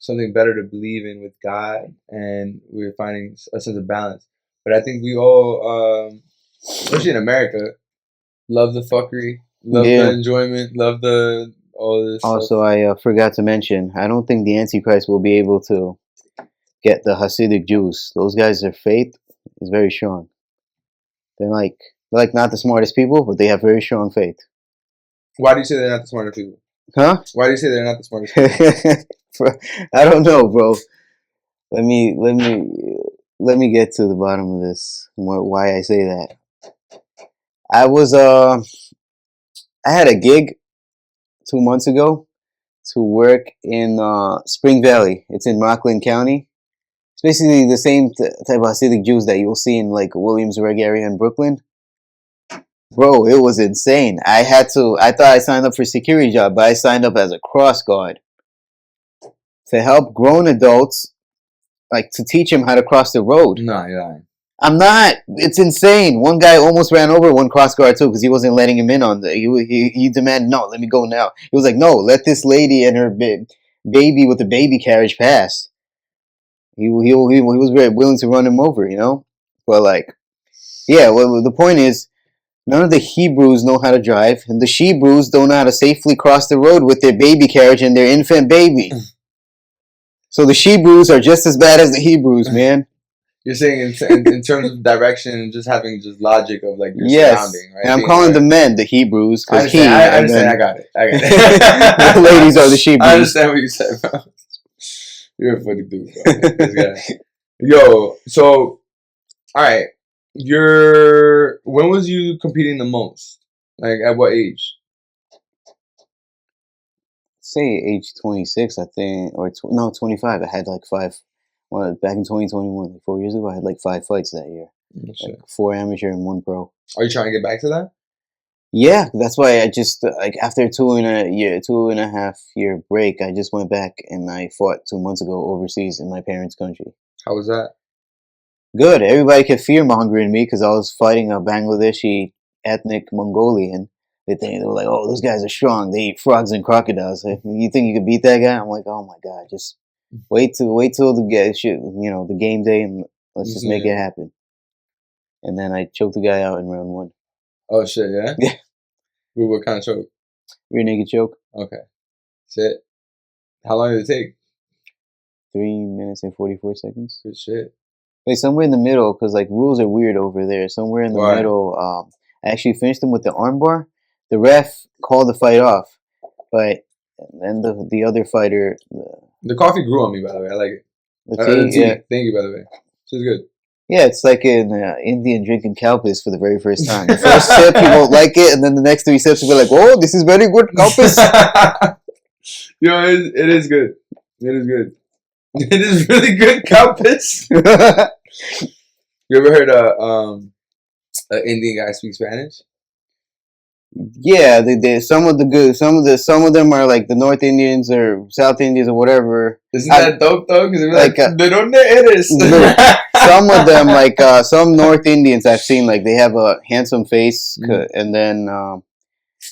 Speaker 1: something better to believe in with God, and we're finding a sense of balance. But I think we all, especially in America, love the fuckery, love the enjoyment, love the all this.
Speaker 2: Also,
Speaker 1: stuff.
Speaker 2: I forgot to mention, I don't think the Antichrist will be able to get the Hasidic Jews. Those guys, their faith is very strong. They're like not the smartest people, but they have very strong faith.
Speaker 1: Why do you say they're not the smartest people?
Speaker 2: Huh?
Speaker 1: Why do you say they're not the smartest people?
Speaker 2: I don't know, bro. Let me get to the bottom of this. Why I say that. I had a gig 2 months ago to work in Spring Valley. It's in Rockland County. It's basically the same type of Hasidic Jews that you'll see in like Williamsburg area in Brooklyn. Bro, it was insane. I thought I signed up for a security job, but I signed up as a cross guard to help grown adults, like to teach them how to cross the road.
Speaker 1: No, you're lying.
Speaker 2: I'm not. It's insane. One guy almost ran over one cross guard too because he wasn't letting him in on the. He demanded, no, let me go now. He was like, no, let this lady and her baby with the baby carriage pass. He was very willing to run him over, But like, yeah. Well, the point is, none of the Hebrews know how to drive, and the Shebrews don't know how to safely cross the road with their baby carriage and their infant baby. So the Shebrews are just as bad as the Hebrews, man.
Speaker 1: You're saying in terms of direction and just having just logic of like your surrounding, right?
Speaker 2: And I'm calling the men the Hebrews because
Speaker 1: I understand. I got it.
Speaker 2: The ladies are the Shebrews.
Speaker 1: I understand what you said, bro. You're a funny dude, bro. This guy. Yo, so all right, when was you competing the most? Like at what age?
Speaker 2: Say age 26, I think, or no, 25. I had like five. Well, back in 2021, like 4 years ago, I had like 5 fights that year.
Speaker 1: Oh, shit.
Speaker 2: Like 4 amateur and 1 pro.
Speaker 1: Are you trying to get back to that?
Speaker 2: Yeah, that's why I just like after 2.5 year break, I just went back and I fought 2 months ago overseas in my parents' country.
Speaker 1: How was that?
Speaker 2: Good. Everybody kept fear mongering me because I was fighting a Bangladeshi ethnic Mongolian. They were like, "Oh, those guys are strong. They eat frogs and crocodiles. Like, you think you could beat that guy?" I'm like, "Oh my god, just wait till the the game day, and let's just make it happen." And then I choked the guy out in round 1.
Speaker 1: Oh shit, yeah.
Speaker 2: Yeah.
Speaker 1: What kind of choke?
Speaker 2: Rear naked choke.
Speaker 1: Okay. Shit. How long did it take?
Speaker 2: 3 minutes and 44 seconds.
Speaker 1: Good shit.
Speaker 2: Like somewhere in the middle, because like rules are weird over there. Somewhere in the
Speaker 1: Why?
Speaker 2: middle, I actually finished him with the armbar. The ref called the fight off, but then the other fighter.
Speaker 1: The coffee grew on me, by the way. I like it.
Speaker 2: The tea,
Speaker 1: tea.
Speaker 2: yeah,
Speaker 1: Thank you, by the way. She's good.
Speaker 2: yeah, it's like an Indian drinking Kalpis for the very first time. The first sip, you won't like it, and then the next 3 sips, you'll be like, "Oh, this is very good Kalpis."
Speaker 1: Yo, it is good. It is good. It is really good compass. You ever heard an Indian guy speak Spanish?
Speaker 2: Yeah, they some of them are like the North Indians or South Indians or whatever.
Speaker 1: Isn't that dope though? Because
Speaker 2: like,
Speaker 1: ¿de dónde eres?
Speaker 2: Some of them, like some North Indians I've seen, like they have a handsome face, and then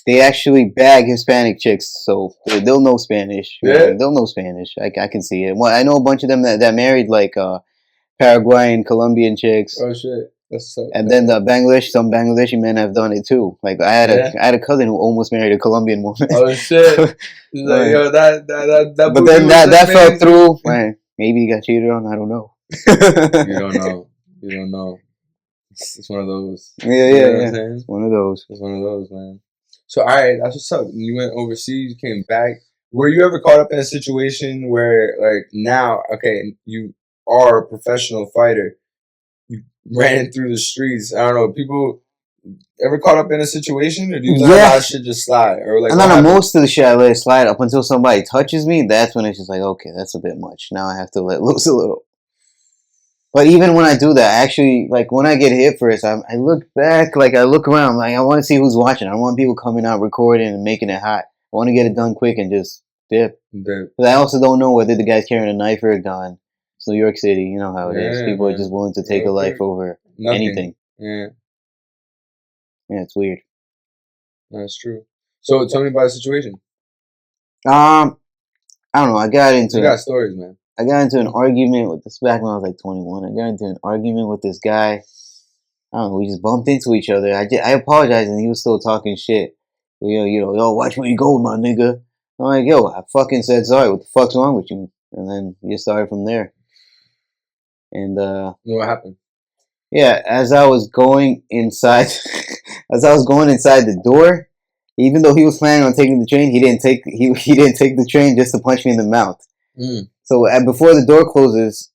Speaker 2: they actually bag Hispanic chicks, so they'll know Spanish.
Speaker 1: Yeah,
Speaker 2: they'll know Spanish. I can see it. Well, I know a bunch of them that married like Paraguayan, Colombian chicks.
Speaker 1: Oh shit, that's so.
Speaker 2: And then some Bangladeshi men have done it too. Like I had a cousin who almost married a Colombian woman.
Speaker 1: Oh shit! Like, yo, that.
Speaker 2: But then that fell through. Man, maybe he got cheated on. I don't know.
Speaker 1: You don't know. You don't know. It's one of those.
Speaker 2: Yeah.
Speaker 1: It's
Speaker 2: one of those.
Speaker 1: It's one of those, man. So, all right, that's what's up. You went overseas, you came back. Were you ever caught up in a situation where, like, now, okay, you are a professional fighter, you ran through the streets? I don't know, people ever caught up in a situation, or do you let that shit just slide? Or like,
Speaker 2: no, most of the shit I let it slide up until somebody touches me. That's when it's just like, okay, that's a bit much. Now I have to let loose a little. But even when I do that, actually, like when I get hit first, I look back, like I look around, like I want to see who's watching. I don't want people coming out recording and making it hot. I want to get it done quick and just dip. But I also don't know whether the guy's carrying a knife or a gun. It's New York City, you know how it is. People are just willing to take a life over anything.
Speaker 1: Yeah,
Speaker 2: it's weird.
Speaker 1: That's true. So tell me about the situation.
Speaker 2: I don't know. You
Speaker 1: got stories, man.
Speaker 2: I got into an argument with this back when I was like 21. I got into an argument with this guy. I don't know. We just bumped into each other. I apologized, and he was still talking shit. Yo, watch where you go, my nigga. I'm like, yo, I fucking said sorry. What the fuck's wrong with you? And then we just started from there. And
Speaker 1: what happened?
Speaker 2: Yeah, as I was going inside the door, even though he was planning on taking the train, he didn't take the train just to punch me in the mouth. So before the door closes,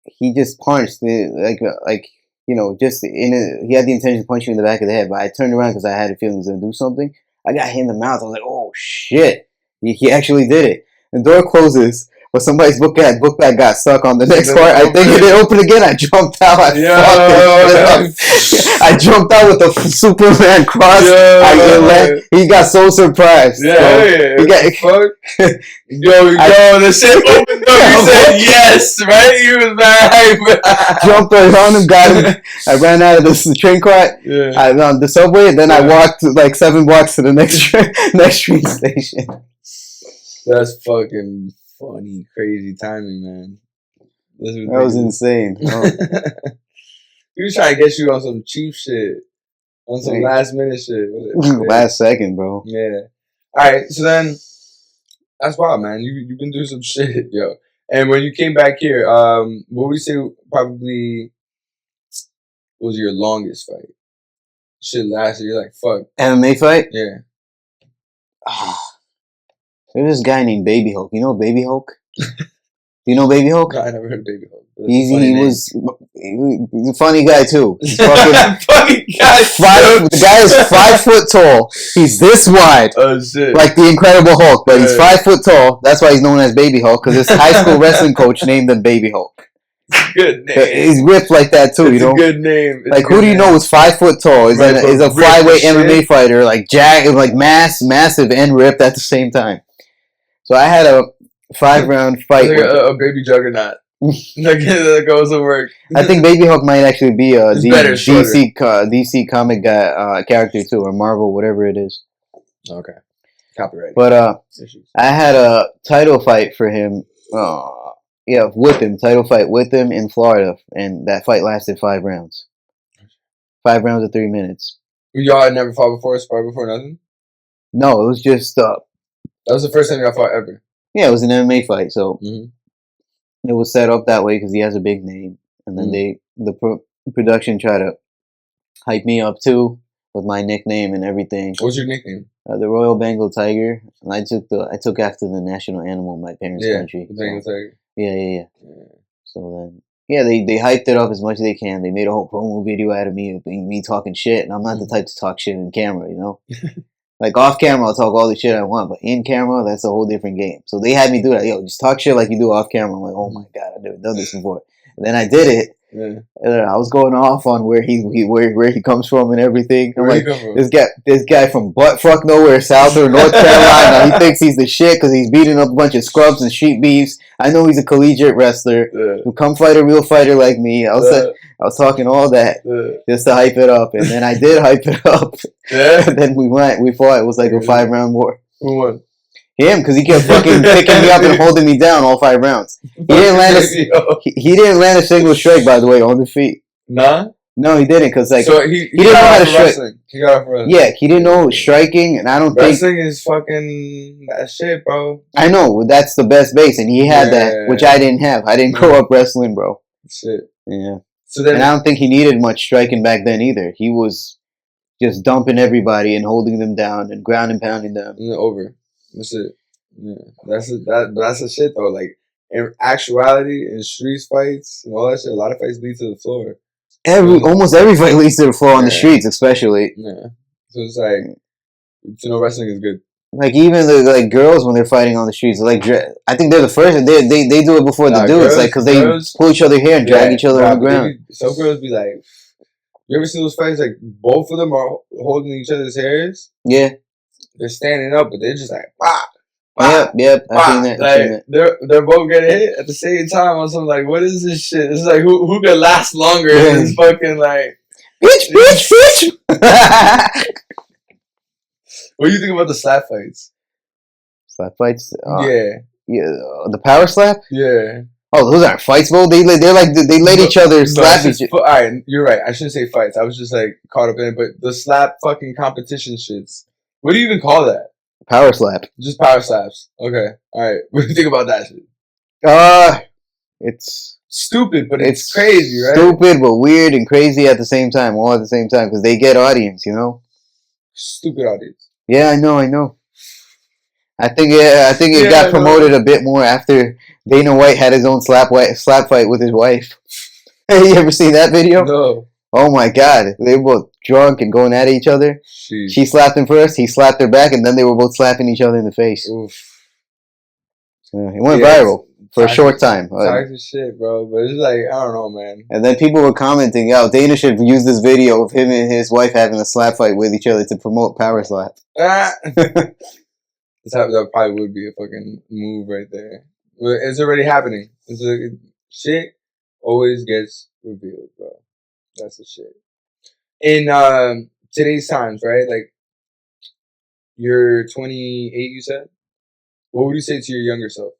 Speaker 2: he just punched he had the intention to punch me in the back of the head, but I turned around because I had a feeling he was going to do something. I got hit in the mouth. I was like, oh shit. He actually did it. The door closes, but somebody's book bag got stuck on the next part. I think it didn't open again. I jumped out. I jumped out with the Superman cross. He got so surprised.
Speaker 1: The shit opened up. He said yes, right? He was mad.
Speaker 2: Jumped around him, got him. I ran out of the train car. I on the subway, and then I walked like 7 blocks to the next train station.
Speaker 1: That's fucking funny, crazy timing, man.
Speaker 2: That was insane.
Speaker 1: He was trying to get you on some cheap shit, on some last minute shit.
Speaker 2: Last second, bro.
Speaker 1: Yeah. All right, so then that's wild, man. You've been doing some shit, yo. And when you came back here, what would you say probably was your longest fight? Shit lasted. You're like, fuck.
Speaker 2: MMA fight?
Speaker 1: Yeah.
Speaker 2: There's this guy named Baby Hulk. You know Baby Hulk? Do you know Baby Hulk?
Speaker 1: No, I never heard of Baby Hulk.
Speaker 2: He was a funny guy too. He's fucking
Speaker 1: funny guy.
Speaker 2: the guy is 5 foot tall. He's this wide.
Speaker 1: Oh shit!
Speaker 2: Like the Incredible Hulk, but he's 5 foot tall. That's why he's known as Baby Hulk, because his high school wrestling coach named him Baby Hulk.
Speaker 1: Good name.
Speaker 2: He's ripped like that too, you know.
Speaker 1: It's a good name.
Speaker 2: Like who do you know is 5 foot tall? Is a flyweight MMA fighter, like massive and ripped at the same time. So I had a 5-round fight.
Speaker 1: Like a baby juggernaut. that goes to work.
Speaker 2: I think Baby Hulk might actually be a
Speaker 1: DC
Speaker 2: comic guy character too, or Marvel, whatever it is.
Speaker 1: Okay, copyright.
Speaker 2: But I had a title fight for him. Title fight with him in Florida, and that fight lasted 5 rounds. 5 rounds of 3 minutes.
Speaker 1: Y'all had never fought before, sparred before, nothing?
Speaker 2: No, it was just
Speaker 1: that was the first time y'all fought ever.
Speaker 2: Yeah, it was an MMA fight, so it was set up that way because he has a big name, and then the production tried to hype me up too with my nickname and everything.
Speaker 1: What's your nickname?
Speaker 2: The Royal Bengal Tiger, and I took after the national animal in my parents' country.
Speaker 1: The Bengal Tiger.
Speaker 2: Yeah. So then, they hyped it up as much as they can. They made a whole promo video out of me talking shit, and I'm not the type to talk shit in camera, you know. Like off camera, I'll talk all the shit I want, but in camera, that's a whole different game. So they had me do that. Yo, just talk shit like you do off camera. I'm like, oh my god, I've never done this before. And then I did it. Yeah. And I was going off on where he comes from and everything. I'm like, this guy from buttfuck nowhere, South or North Carolina. He thinks he's the shit because he's beating up a bunch of scrubs and street beefs. I know he's a collegiate wrestler who come fight a real fighter like me. I was talking all that just to hype it up, and then I did hype it up. Yeah. And then we fought. It was like a 5-round war.
Speaker 1: Who won?
Speaker 2: Him, because he kept fucking picking me up and holding me down all 5 rounds. He didn't land a single strike, by the way, on the feet.
Speaker 1: Nah?
Speaker 2: No, he didn't, because like
Speaker 1: so he
Speaker 2: didn't know how to strike.
Speaker 1: He got off wrestling.
Speaker 2: Yeah, he didn't know striking, and I don't think
Speaker 1: wrestling is fucking that shit, bro.
Speaker 2: I know that's the best base, and he had that, which I didn't have. I didn't grow up wrestling, bro.
Speaker 1: Shit.
Speaker 2: Yeah. So then, and I don't think he needed much striking back then either. He was just dumping everybody and holding them down and ground and pounding them.
Speaker 1: Over. That's it. Yeah, that's the shit though. Like in actuality, in street fights and all that shit, a lot of fights lead to the floor.
Speaker 2: Almost every fight leads to the floor on the streets, especially.
Speaker 1: Yeah. So it's like, to know wrestling is good.
Speaker 2: Like even the girls when they're fighting on the streets, like I think they're the first. They do it before the dudes, like because they pull each other hair and drag each other on the ground.
Speaker 1: Some girls be like, you ever see those fights? Like both of them are holding each other's hairs.
Speaker 2: Yeah.
Speaker 1: They're standing up, but they're just like, bah.
Speaker 2: Yep. I've seen that.
Speaker 1: Like, they're both getting hit at the same time on something like, what is this shit? It's like who can last longer in this fucking like bitch. What do you think about the slap fights?
Speaker 2: Slap fights?
Speaker 1: Yeah.
Speaker 2: The power slap?
Speaker 1: Yeah.
Speaker 2: Oh, those aren't fights, bro. They let each other slap each other.
Speaker 1: Alright, you're right. I shouldn't say fights. I was just like caught up in it, but the slap fucking competition shits. What do you even call that?
Speaker 2: Power slap.
Speaker 1: Just power slaps. Okay. Alright. What do you think about that shit?
Speaker 2: It's
Speaker 1: stupid, but it's crazy, right?
Speaker 2: Stupid, but weird and crazy at the same time, all at the same time, because they get audience, you know?
Speaker 1: Stupid audience.
Speaker 2: Yeah, I know. I think it got promoted a bit more after Dana White had his own slap fight with his wife. You ever seen that video?
Speaker 1: No.
Speaker 2: Oh my god. They were both drunk and going at each other.
Speaker 1: Jeez.
Speaker 2: She slapped him first, he slapped her back, and then they were both slapping each other in the face.
Speaker 1: Oof.
Speaker 2: It went viral for a short time.
Speaker 1: Toxic shit, bro. But it's like, I don't know, man.
Speaker 2: And then people were commenting, yo, Dana should use this video of him and his wife having a slap fight with each other to promote power slap.
Speaker 1: That probably would be a fucking move right there. It's already happening. Shit always gets revealed, bro. That's the shit. In today's times, right? Like, you're 28, you said? What would you say to your younger self?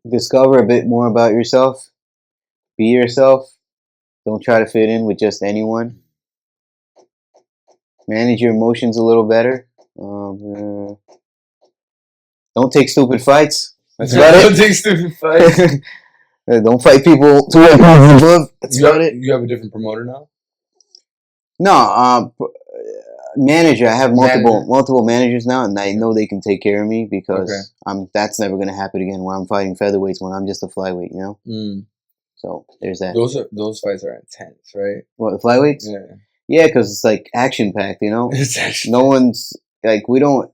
Speaker 2: Discover a bit more about yourself. Be yourself. Don't try to fit in with just anyone. Manage your emotions a little better. Don't take stupid fights. That's about it.
Speaker 1: Don't take stupid fights.
Speaker 2: Don't fight people too much. That's about it.
Speaker 1: You have a different promoter now?
Speaker 2: No, Manager. I have
Speaker 1: Manager.
Speaker 2: multiple managers now, and I know they can take care of me because
Speaker 1: Okay.
Speaker 2: that's never gonna happen again. When I'm fighting featherweights, when I'm just a flyweight, you know.
Speaker 1: Mm.
Speaker 2: So there's that.
Speaker 1: Those fights are intense, right?
Speaker 2: What, flyweights?
Speaker 1: Yeah.
Speaker 2: Yeah, because it's like action packed, you know.
Speaker 1: It's actually
Speaker 2: No one's like we don't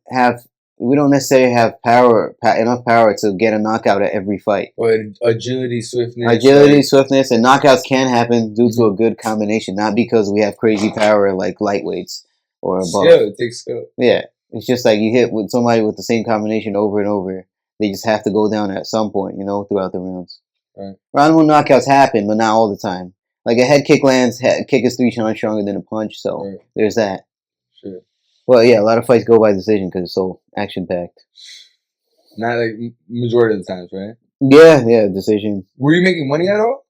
Speaker 2: necessarily have enough power to get a knockout at every fight.
Speaker 1: But agility, swiftness,
Speaker 2: Agility, swiftness, and knockouts can happen due to
Speaker 1: Mhm.
Speaker 2: a good combination, not because we have crazy power like lightweights or above.
Speaker 1: skill. It takes skill.
Speaker 2: Yeah, it's just like you hit with somebody with the same combination over and over. They just have to go down at some point, you know, throughout the rounds.
Speaker 1: Right.
Speaker 2: Round one knockouts happen, but not all the time. Like a head kick lands, kick is 3 times stronger than a punch, so
Speaker 1: Right.
Speaker 2: there's that.
Speaker 1: Sure.
Speaker 2: Well, yeah, a lot of fights go by decision because it's so action packed.
Speaker 1: Not like majority of the times, right?
Speaker 2: Yeah, decision.
Speaker 1: Were you making money at all?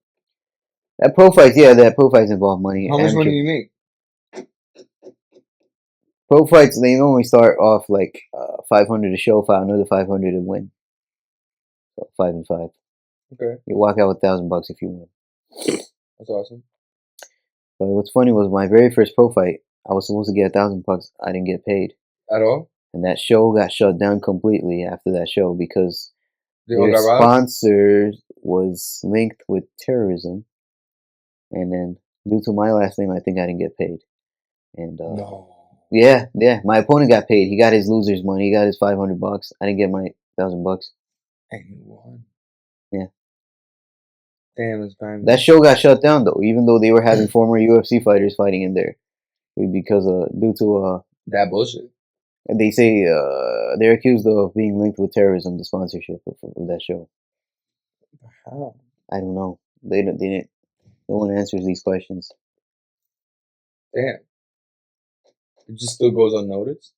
Speaker 2: That pro fights involve money.
Speaker 1: How much money do you make?
Speaker 2: Pro fights, they normally start off like 500 to show, another 500 to win. So 5 and 5.
Speaker 1: Okay.
Speaker 2: You walk out with $1,000 if you win.
Speaker 1: That's awesome.
Speaker 2: But what's funny was my very first pro fight, I was supposed to get $1,000. I didn't get paid.
Speaker 1: At all?
Speaker 2: And that show got shut down completely after that show because
Speaker 1: They all
Speaker 2: their
Speaker 1: got robbed?
Speaker 2: sponsor was linked with terrorism. And then due to my last name, I think I didn't get paid. And
Speaker 1: No.
Speaker 2: yeah, my opponent got paid. He got his loser's money. He got his $500. I didn't get my $1,000.
Speaker 1: And you won.
Speaker 2: Yeah.
Speaker 1: Damn, it's fine.
Speaker 2: That show got shut down though, even though they were having former UFC fighters fighting in there, because due to
Speaker 1: that bullshit.
Speaker 2: they say they're accused of being linked with terrorism. The sponsorship of that show.
Speaker 1: How?
Speaker 2: I don't know. They didn't. No one answers these questions.
Speaker 1: Damn. It just still goes unnoticed.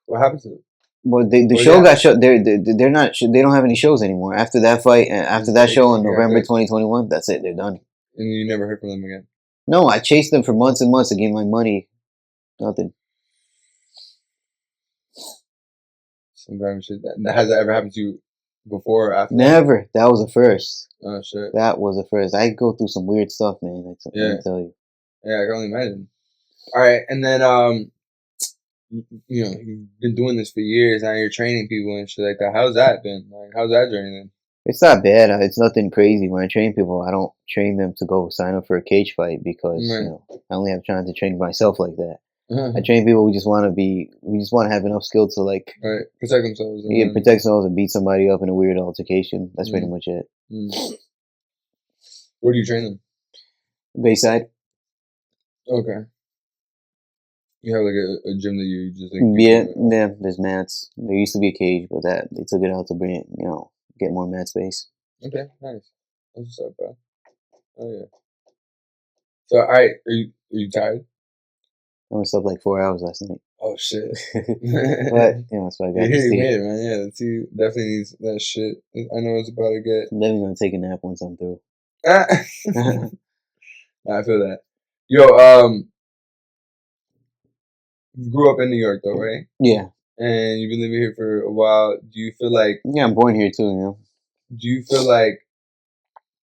Speaker 1: What happened to it?
Speaker 2: Well, the show got shut. They're not. They don't have any shows anymore after that fight. After that show in November 2021, that's it. They're done.
Speaker 1: And you never heard from them again?
Speaker 2: No, I chased them for months and months to get my money. Nothing.
Speaker 1: Some random shit. Has that ever happened to you before or after?
Speaker 2: Never. That was a first.
Speaker 1: Oh shit.
Speaker 2: That was a first. I go through some weird stuff, man. Let me tell you.
Speaker 1: Yeah, I can only imagine. All right, and then you know, you've been doing this for years. Now you're training people and shit like that. How's that been? Like, how's that journey then?
Speaker 2: It's not bad. It's nothing crazy. When I train people, I don't train them to go sign up for a cage fight because you know I only have time to train myself like that. I train people who just want to have enough skill to like
Speaker 1: protect themselves.
Speaker 2: Yeah, protect themselves and beat somebody up in a weird altercation. That's pretty much it.
Speaker 1: Where do you train them?
Speaker 2: Bayside.
Speaker 1: Okay. You have like a gym that you just like.
Speaker 2: Yeah. There's mats. There used to be a cage, but they took it out to bring it, get more mat space.
Speaker 1: Okay, nice. That's what's up, bro. Oh yeah. So, all right, are you tired?
Speaker 2: I slept like 4 hours last night.
Speaker 1: Oh shit!
Speaker 2: But that's why I got
Speaker 1: you
Speaker 2: this
Speaker 1: made it, man. Yeah, the team definitely needs that shit. I know it's about to get.
Speaker 2: I'm definitely gonna take a nap once I'm through.
Speaker 1: I feel that. Yo, you grew up in New York though, right?
Speaker 2: Yeah.
Speaker 1: And you've been living here for a while. Do you feel like?
Speaker 2: Yeah, I'm born here too.
Speaker 1: Do you feel like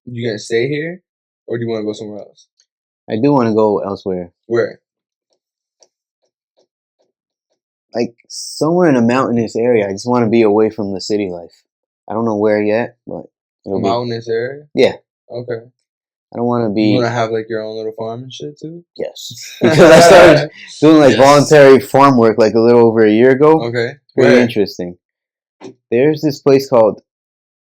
Speaker 1: you're gonna stay here, or do you want to go somewhere else?
Speaker 2: I do want to go elsewhere.
Speaker 1: Where?
Speaker 2: Like somewhere in a mountainous area. I just want to be away from the city life. I don't know where yet, but
Speaker 1: a mountainous area.
Speaker 2: Yeah.
Speaker 1: Okay.
Speaker 2: I don't want to be.
Speaker 1: You want to have like your own little farm and shit too.
Speaker 2: Yes. Because I started doing voluntary farm work like a little over a year ago.
Speaker 1: Okay.
Speaker 2: Very interesting. There's this place called.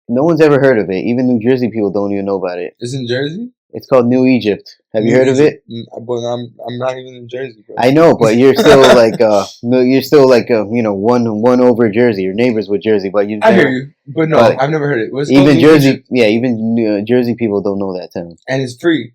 Speaker 2: No one's ever heard of it. Even New Jersey people don't even know about it.
Speaker 1: It's in Jersey?
Speaker 2: It's called New Egypt. Have you heard of it?
Speaker 1: But I'm not even in Jersey, bro.
Speaker 2: I know, but you're still like one over Jersey. Your neighbors with Jersey, but
Speaker 1: I hear you, but no, I've never heard it. What's
Speaker 2: even Jersey, Egypt? Yeah, even Jersey people don't know that town.
Speaker 1: And it's free.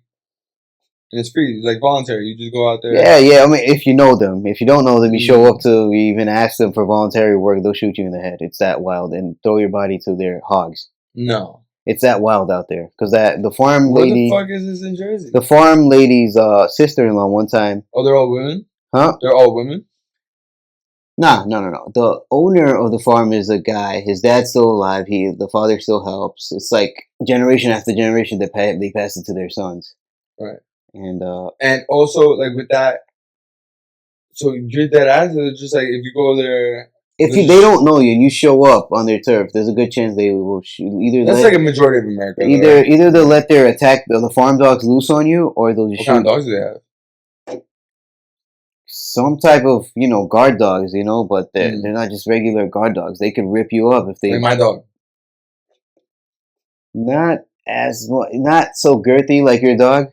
Speaker 1: It's like voluntary. You just go out there.
Speaker 2: Yeah. I mean, if you know them, if you don't know them, you show up to even ask them for voluntary work. They'll shoot you in the head. It's that wild, and throw your body to their hogs.
Speaker 1: No.
Speaker 2: It's that wild out there because the farm lady.
Speaker 1: Where the fuck is this in Jersey?
Speaker 2: The farm lady's sister-in-law one time.
Speaker 1: Oh, they're all women?
Speaker 2: Huh?
Speaker 1: They're all women?
Speaker 2: No. The owner of the farm is a guy. His dad's still alive. The father still helps. It's like generation after generation they pass it to their sons.
Speaker 1: Right.
Speaker 2: And
Speaker 1: also like with that. So you're dead ass. Or just like if you go there.
Speaker 2: If they don't know you and you show up on their turf, there's a good chance they will shoot.
Speaker 1: That's like a majority of America.
Speaker 2: Either they'll let their the farm dogs loose on you, or they'll just
Speaker 1: what
Speaker 2: shoot.
Speaker 1: kind of dogs do they have?
Speaker 2: Some type of guard dogs, but they're not just regular guard dogs. They could rip you up if they.
Speaker 1: Like my dog.
Speaker 2: Not so girthy like your dog.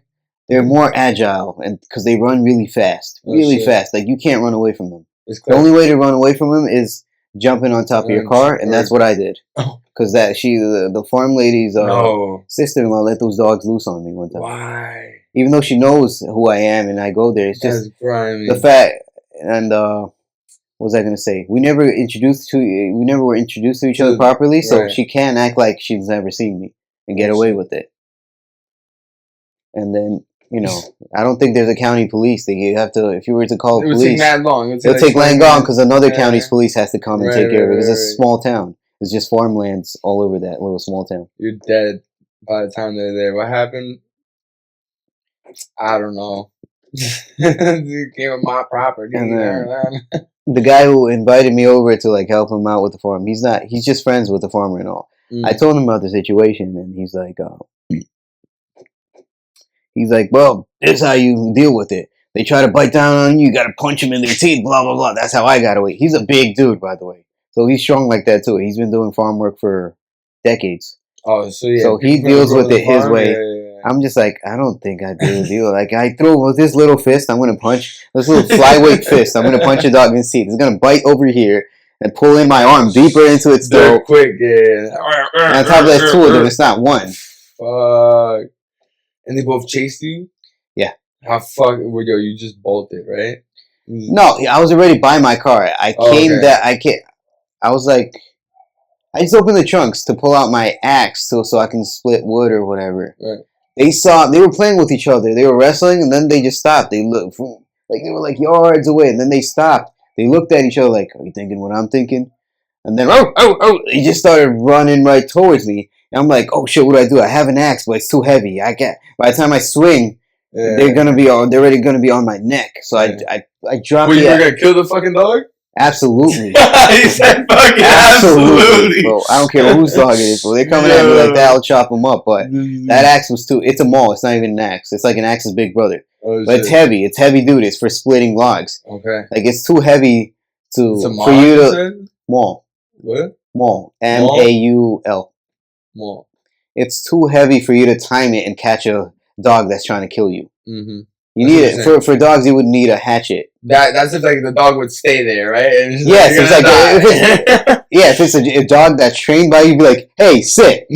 Speaker 2: They're more agile, and because they run really fast, fast. Like you can't run away from them. The only way to run away from them is jumping on top of your car, and that's what I did. Because the farm lady's sister-in-law let those dogs loose on me one time.
Speaker 1: Why?
Speaker 2: Even though she knows who I am and I go there, it's just the fact. And what was I gonna say? We never were introduced to each other properly, so she can't act like she's never seen me and get away with it. And then. I don't think there's a county police. You have to, if you were to call police,
Speaker 1: it would take that long.
Speaker 2: It'll take long because another county's police has to come and take care of it. Because it's a small town. It's just farmlands all over that little small town.
Speaker 1: You're dead by the time they're there. What happened? I don't know. It came with my property.
Speaker 2: And the guy who invited me over to help him out with the farm, he's just friends with the farmer and all. I told him about the situation, and he's like, well, this is how you deal with it. They try to bite down on you, you gotta punch them in their teeth, blah, blah, blah. That's how I got away. He's a big dude, by the way. So he's strong like that, too. He's been doing farm work for decades.
Speaker 1: Oh, so yeah.
Speaker 2: So he deals with it his way. Yeah. I'm just like, I don't think I do deal. I throw with this little fist, I'm gonna punch, this little flyweight fist, I'm gonna punch a dog in its teeth. It's gonna bite over here and pull in my arm deeper into its throat.
Speaker 1: Quick, yeah.
Speaker 2: And on top of that, two of them, it's not one.
Speaker 1: Fuck. And they both chased you?
Speaker 2: Yeah.
Speaker 1: How you just bolted, right?
Speaker 2: No, I was already by my car. I was like, I just opened the trunks to pull out my axe so I can split wood or whatever.
Speaker 1: Right.
Speaker 2: They were playing with each other. They were wrestling and then they just stopped. They looked they were yards away and then they stopped. They looked at each other like, are you thinking what I'm thinking? And then, he just started running right towards me. And I'm like, oh shit, what do? I have an axe, but it's too heavy. By the time I swing, they're already gonna be on my neck. So I dropped.
Speaker 1: Well, you were gonna kill the fucking dog?
Speaker 2: Absolutely.
Speaker 1: He said fucking absolutely.
Speaker 2: Bro, I don't care whose dog it is, bro. They're coming at me like that, I'll chop them up. But that axe was it's a maul. It's not even an axe. It's like an axe's big brother.
Speaker 1: Oh,
Speaker 2: but it's heavy. It's heavy duty. It's for splitting logs.
Speaker 1: Okay.
Speaker 2: It's too heavy for you to maul.
Speaker 1: What?
Speaker 2: Maul. M-A-U-L.
Speaker 1: Maul.
Speaker 2: It's too heavy for you to time it and catch a dog that's trying to kill you.
Speaker 1: Mm-hmm.
Speaker 2: You need it for dogs. You would need a hatchet.
Speaker 1: That's if the dog would stay there, right?
Speaker 2: Yes, if it's a dog that's trained by you, be like, hey, sit.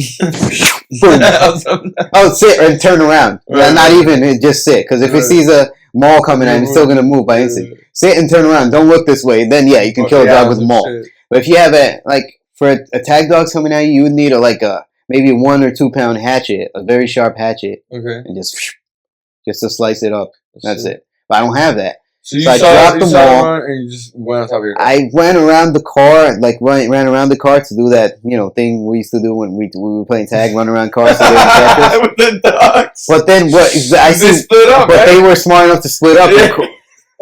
Speaker 2: Oh, sit and turn around. Right. Not even just sit, because if it sees a maul coming at it, it's still gonna move by instinct. Sit and turn around. Don't look this way. Then you can kill a dog with a maul. Shit. But if you have for a tag dog's coming at you, you would need a maybe 1 or 2 pound hatchet, a very sharp hatchet,
Speaker 1: and
Speaker 2: just to slice it up. That's it. But I don't have that.
Speaker 1: So I dropped the maul and you just went on top of your car.
Speaker 2: I ran around the car, ran around the car to do that, thing we used to do when we were playing tag, run around cars to get
Speaker 1: with the dogs.
Speaker 2: But then
Speaker 1: they split up,
Speaker 2: but they were smart enough to split up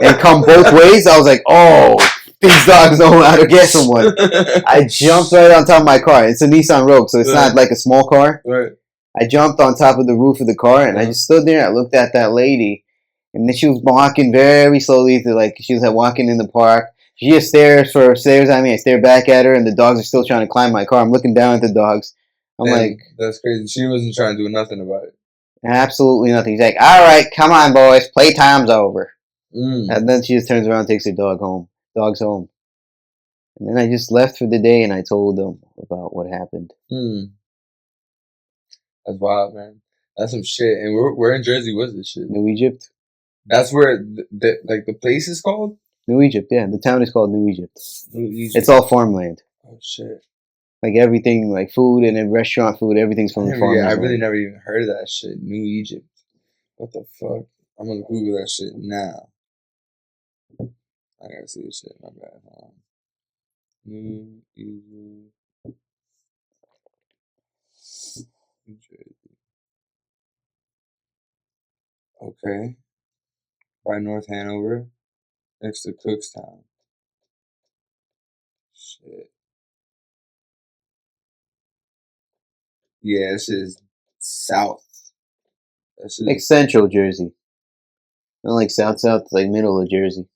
Speaker 2: and come both ways. I was like, oh, these dogs know how to get someone. I jumped right on top of my car. It's a Nissan Rogue, so it's not like a small car.
Speaker 1: Right.
Speaker 2: I jumped on top of the roof of the car, and I just stood there. I looked at that lady, and then she was walking very slowly she was walking in the park. She just stares at me. I stare back at her, and the dogs are still trying to climb my car. I'm looking down at the dogs. I'm like,
Speaker 1: that's crazy. She wasn't trying to do nothing about it.
Speaker 2: Absolutely nothing. She's like, all right, come on, boys, playtime's over. And then she just turns around and takes her dog's home. And then I just left for the day, and I told them about what happened.
Speaker 1: That's wild, man. That's some shit. And where in Jersey was this shit?
Speaker 2: New Egypt.
Speaker 1: That's where the place is called?
Speaker 2: New Egypt, yeah. The town is called New Egypt.
Speaker 1: New Egypt.
Speaker 2: It's all farmland.
Speaker 1: Oh shit.
Speaker 2: Everything, food and restaurant food, everything's from the farm.
Speaker 1: Yeah, I really never even heard of that shit. New Egypt. What the fuck? I'm gonna Google that shit now. I gotta see this shit. My bad. Hold on. New Egypt. New Jersey. Okay. By North Hanover. Next to Cookstown. Shit. Yeah, this is south. This is
Speaker 2: Like central Jersey. Not like south, like middle of Jersey.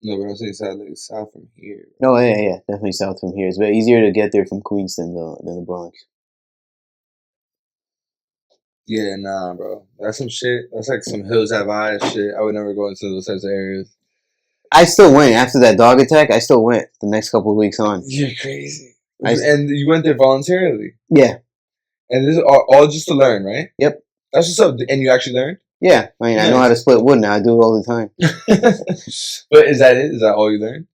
Speaker 1: no, but I'm saying south, like south from here.
Speaker 2: No, yeah, definitely south from here. It's very easier to get there from Queens than the Bronx.
Speaker 1: Yeah, nah, bro. That's some shit. That's like some hills have eyes shit. I would never go into those types of areas.
Speaker 2: I still went after that dog attack. I still went the next couple of weeks on.
Speaker 1: You're crazy. And you went there voluntarily.
Speaker 2: Yeah.
Speaker 1: And this is all just to learn, right?
Speaker 2: Yep.
Speaker 1: That's what's up. And you actually learned?
Speaker 2: Yeah. I mean, I know how to split wood now. I do it all the time.
Speaker 1: But is that it? Is that all you learned?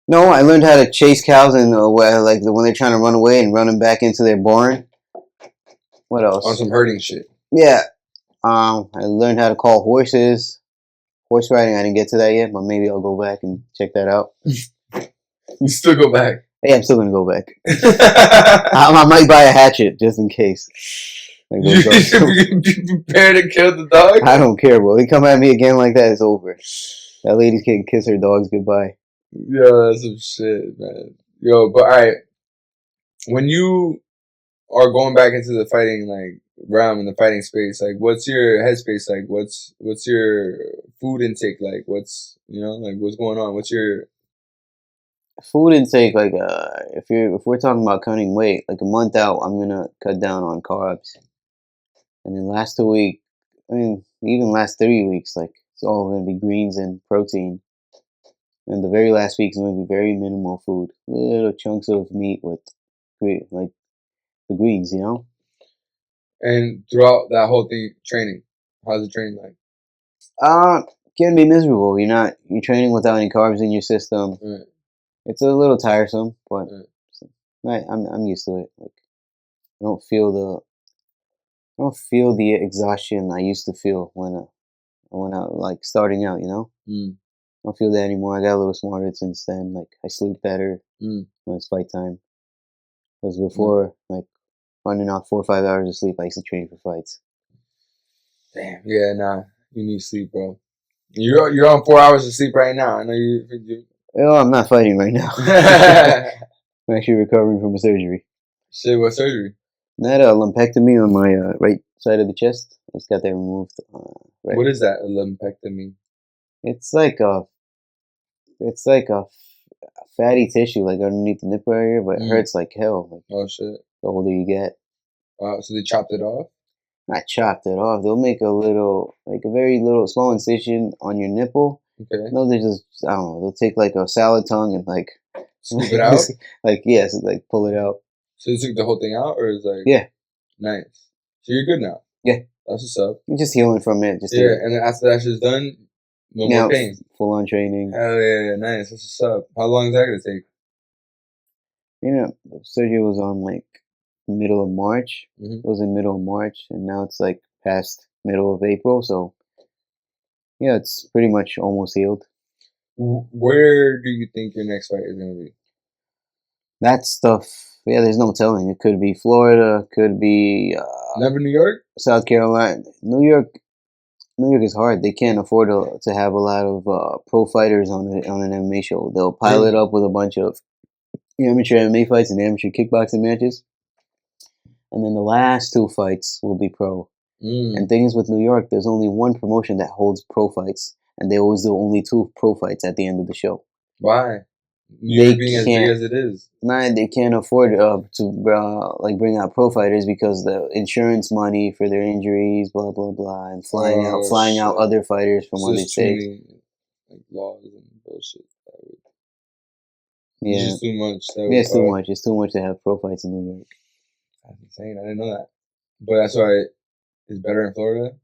Speaker 2: No, I learned how to chase cows and like when they're trying to run away and run them back into their barn. What else?
Speaker 1: On some herding shit.
Speaker 2: Yeah. I learned how to call horses. Horse riding, I didn't get to that yet, but maybe I'll go back and check that out.
Speaker 1: You still go back?
Speaker 2: Yeah, I'm still gonna go back. I might buy a hatchet just in case. Like
Speaker 1: You be prepared to kill the dog?
Speaker 2: I don't care, bro. They come at me again like that, it's over. That lady can kiss her dogs goodbye.
Speaker 1: Yo, that's some shit, man. Yo, but alright. When you are going back into the fighting like realm in the fighting space, like what's your headspace like? What's your food intake like? What's what's going on? What's your
Speaker 2: Food intake, like if we're talking about cutting weight, like a month out, I'm gonna cut down on carbs. And then last 2 weeks, I mean, even last 3 weeks, like it's all gonna be greens and protein. And the very last week is gonna be very minimal food, little chunks of meat with like the greens, you know.
Speaker 1: and throughout that whole thing training, how's the training like?
Speaker 2: Can be miserable. You're training without any carbs in your system.
Speaker 1: Right.
Speaker 2: It's a little tiresome, but
Speaker 1: Right.
Speaker 2: I'm used to it. Like I don't feel the exhaustion I used to feel when I like starting out. You know,
Speaker 1: Mm.
Speaker 2: I don't feel that anymore. I got a little smarter since then. Like I sleep better
Speaker 1: Mm.
Speaker 2: when it's fight time. Because before, like running off 4 or 5 hours of sleep, I used to train for fights.
Speaker 1: Damn. Yeah, nah. You need sleep, bro. You're on 4 hours of sleep right now. I know you.
Speaker 2: Oh, I'm not fighting right now. I'm actually recovering from a surgery.
Speaker 1: Shit, what surgery?
Speaker 2: I had a lumpectomy on my right side of the chest. I just got that removed. Right.
Speaker 1: What is that? A lumpectomy?
Speaker 2: It's like a fatty tissue like underneath the nipple area, but it hurts like hell. Like
Speaker 1: Oh shit!
Speaker 2: the older you get.
Speaker 1: Wow, so they chopped it off?
Speaker 2: Not chopped it off. They'll make a very little small incision on your nipple.
Speaker 1: Okay.
Speaker 2: No, they just I don't know. They'll take like a salad tongue and like
Speaker 1: scoop it out.
Speaker 2: Like yes, like pull it out.
Speaker 1: So you took the whole thing out, or is like
Speaker 2: yeah,
Speaker 1: nice. So you're good now.
Speaker 2: Yeah,
Speaker 1: that's what's up.
Speaker 2: You're just healing from it. Just
Speaker 1: and then after that shit's done, no more pain.
Speaker 2: Full on training.
Speaker 1: Hell yeah, nice. That's what's up. How long is that gonna take?
Speaker 2: The surgery was on like middle of March.
Speaker 1: Mm-hmm.
Speaker 2: It was in middle of March, and now it's like past middle of April. So yeah, it's pretty much almost healed.
Speaker 1: Where do you think your next fight is gonna be?
Speaker 2: That stuff, yeah, there's no telling. It could be Florida, could be
Speaker 1: never New York,
Speaker 2: South Carolina, New York. New York is hard. They can't afford to have a lot of pro fighters on an MMA show. They'll pile it up with a bunch of amateur MMA fights and amateur kickboxing matches, and then the last 2 fights will be pro. And things with New York, there's only one promotion that holds pro fights, and they always do only 2 pro fights at the end of the show.
Speaker 1: Why? New York being as big as it is.
Speaker 2: Nah, they can't afford to bring out pro fighters because the insurance money for their injuries, blah blah blah, and flying out other fighters from other states.
Speaker 1: Like laws and bullshit.
Speaker 2: Yeah,
Speaker 1: it's just too much.
Speaker 2: It's too much. It's too much to have pro fights in New York.
Speaker 1: That's insane. I didn't know that. But that's why it's better in Florida.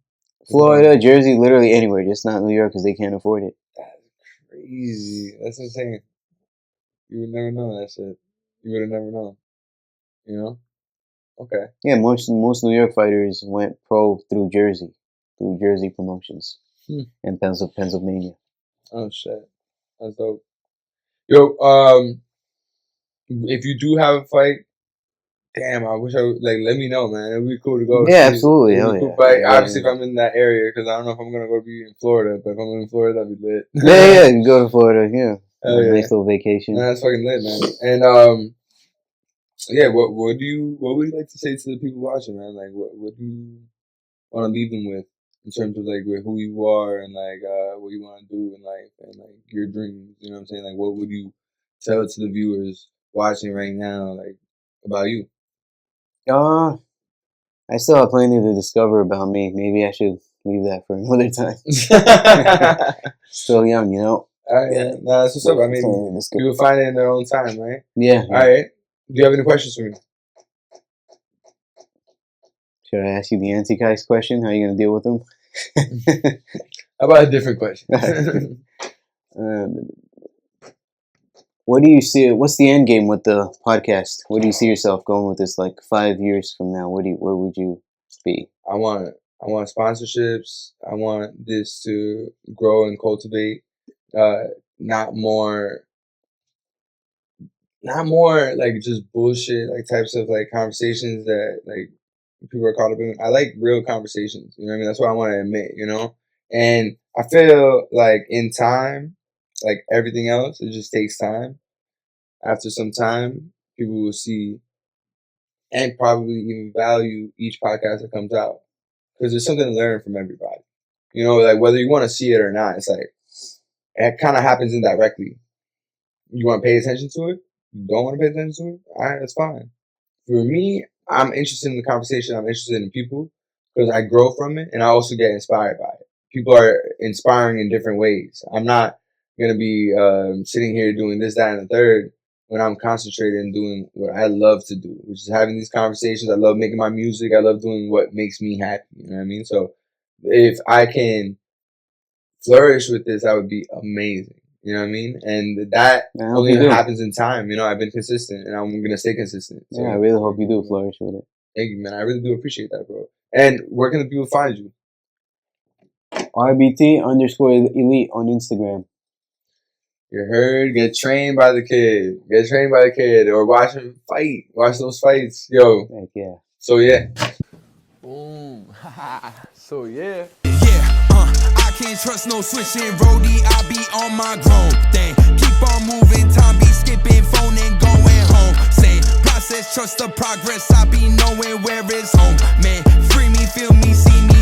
Speaker 2: Florida, Jersey, literally anywhere, just not New York because they can't afford it.
Speaker 1: That's crazy. That's insane. You would never know that shit. You would have never known. You know? Okay.
Speaker 2: Yeah, most New York fighters went pro through Jersey promotions, and Pennsylvania.
Speaker 1: Oh shit, that's dope. Yo, if you do have a fight, damn, I wish I would, like, let me know, man. It'd be cool to go.
Speaker 2: Yeah,
Speaker 1: see.
Speaker 2: absolutely.
Speaker 1: It'd be
Speaker 2: Hell
Speaker 1: cool.
Speaker 2: yeah.
Speaker 1: But
Speaker 2: Yeah,
Speaker 1: obviously,
Speaker 2: yeah.
Speaker 1: if I'm in that area, because I don't know if I'm gonna go be in Florida. But if I'm in Florida, that'd be lit.
Speaker 2: Yeah, you can go to Florida. Yeah,
Speaker 1: Hell yeah.
Speaker 2: nice little vacation.
Speaker 1: Nah, that's fucking lit, man. And yeah, what would you like to say to the people watching, man? Like, what do you want to leave them with in terms of like with who you are and like what you want to do in life and like your dreams? You know what I'm saying? Like, what would you tell to the viewers watching right now, like about you?
Speaker 2: I still have plenty to discover about me. Maybe I should leave that for another time. Still young, you know.
Speaker 1: Yeah. Nah, that's what's up. I mean, people find it in their own time, right?
Speaker 2: Yeah.
Speaker 1: All right. Do you have any questions for me?
Speaker 2: Should I ask you the Antichrist question? How are you going to deal with them?
Speaker 1: How about a different question?
Speaker 2: What do you see? What's the end game with the podcast? Where do you see yourself going with this? Like 5 years from now, where would you be?
Speaker 1: I want sponsorships. I want this to grow and cultivate. Not more like just bullshit, like types of like conversations that like people are caught up in. I like real conversations. You know what I mean? That's what I want to admit. You know, and I feel like in time, like everything else, it just takes time. After some time, people will see and probably even value each podcast that comes out because there's something to learn from everybody. You know, like whether you want to see it or not, it's like it kind of happens indirectly. You want to pay attention to it? You don't want to pay attention to it? All right, that's fine. For me, I'm interested in the conversation. I'm interested in people because I grow from it and I also get inspired by it. People are inspiring in different ways. I'm not going to be sitting here doing this, that, and the third when I'm concentrated in doing what I love to do, which is having these conversations. I love making my music. I love doing what makes me happy. You know what I mean? So if I can flourish with this, that would be amazing. You know what I mean? And that only happens in time. You know, I've been consistent and I'm going to stay consistent. So,
Speaker 2: yeah, I really hope you do flourish with it.
Speaker 1: Thank you, man. I really do appreciate that, bro. And where can the people find you?
Speaker 2: RBT_elite on Instagram.
Speaker 1: You heard? Get trained by the kid. Get trained by the kid. Or watch him fight. Watch those fights. Yo.
Speaker 2: Heck yeah.
Speaker 1: So, yeah.
Speaker 3: Boom. So, yeah.
Speaker 4: I can't trust no switching roadie, I be on my grown thing. Keep on moving, time be skipping, phone and going home. Same process, trust the progress, I be knowing where it's home. Man, free me, feel me, see me.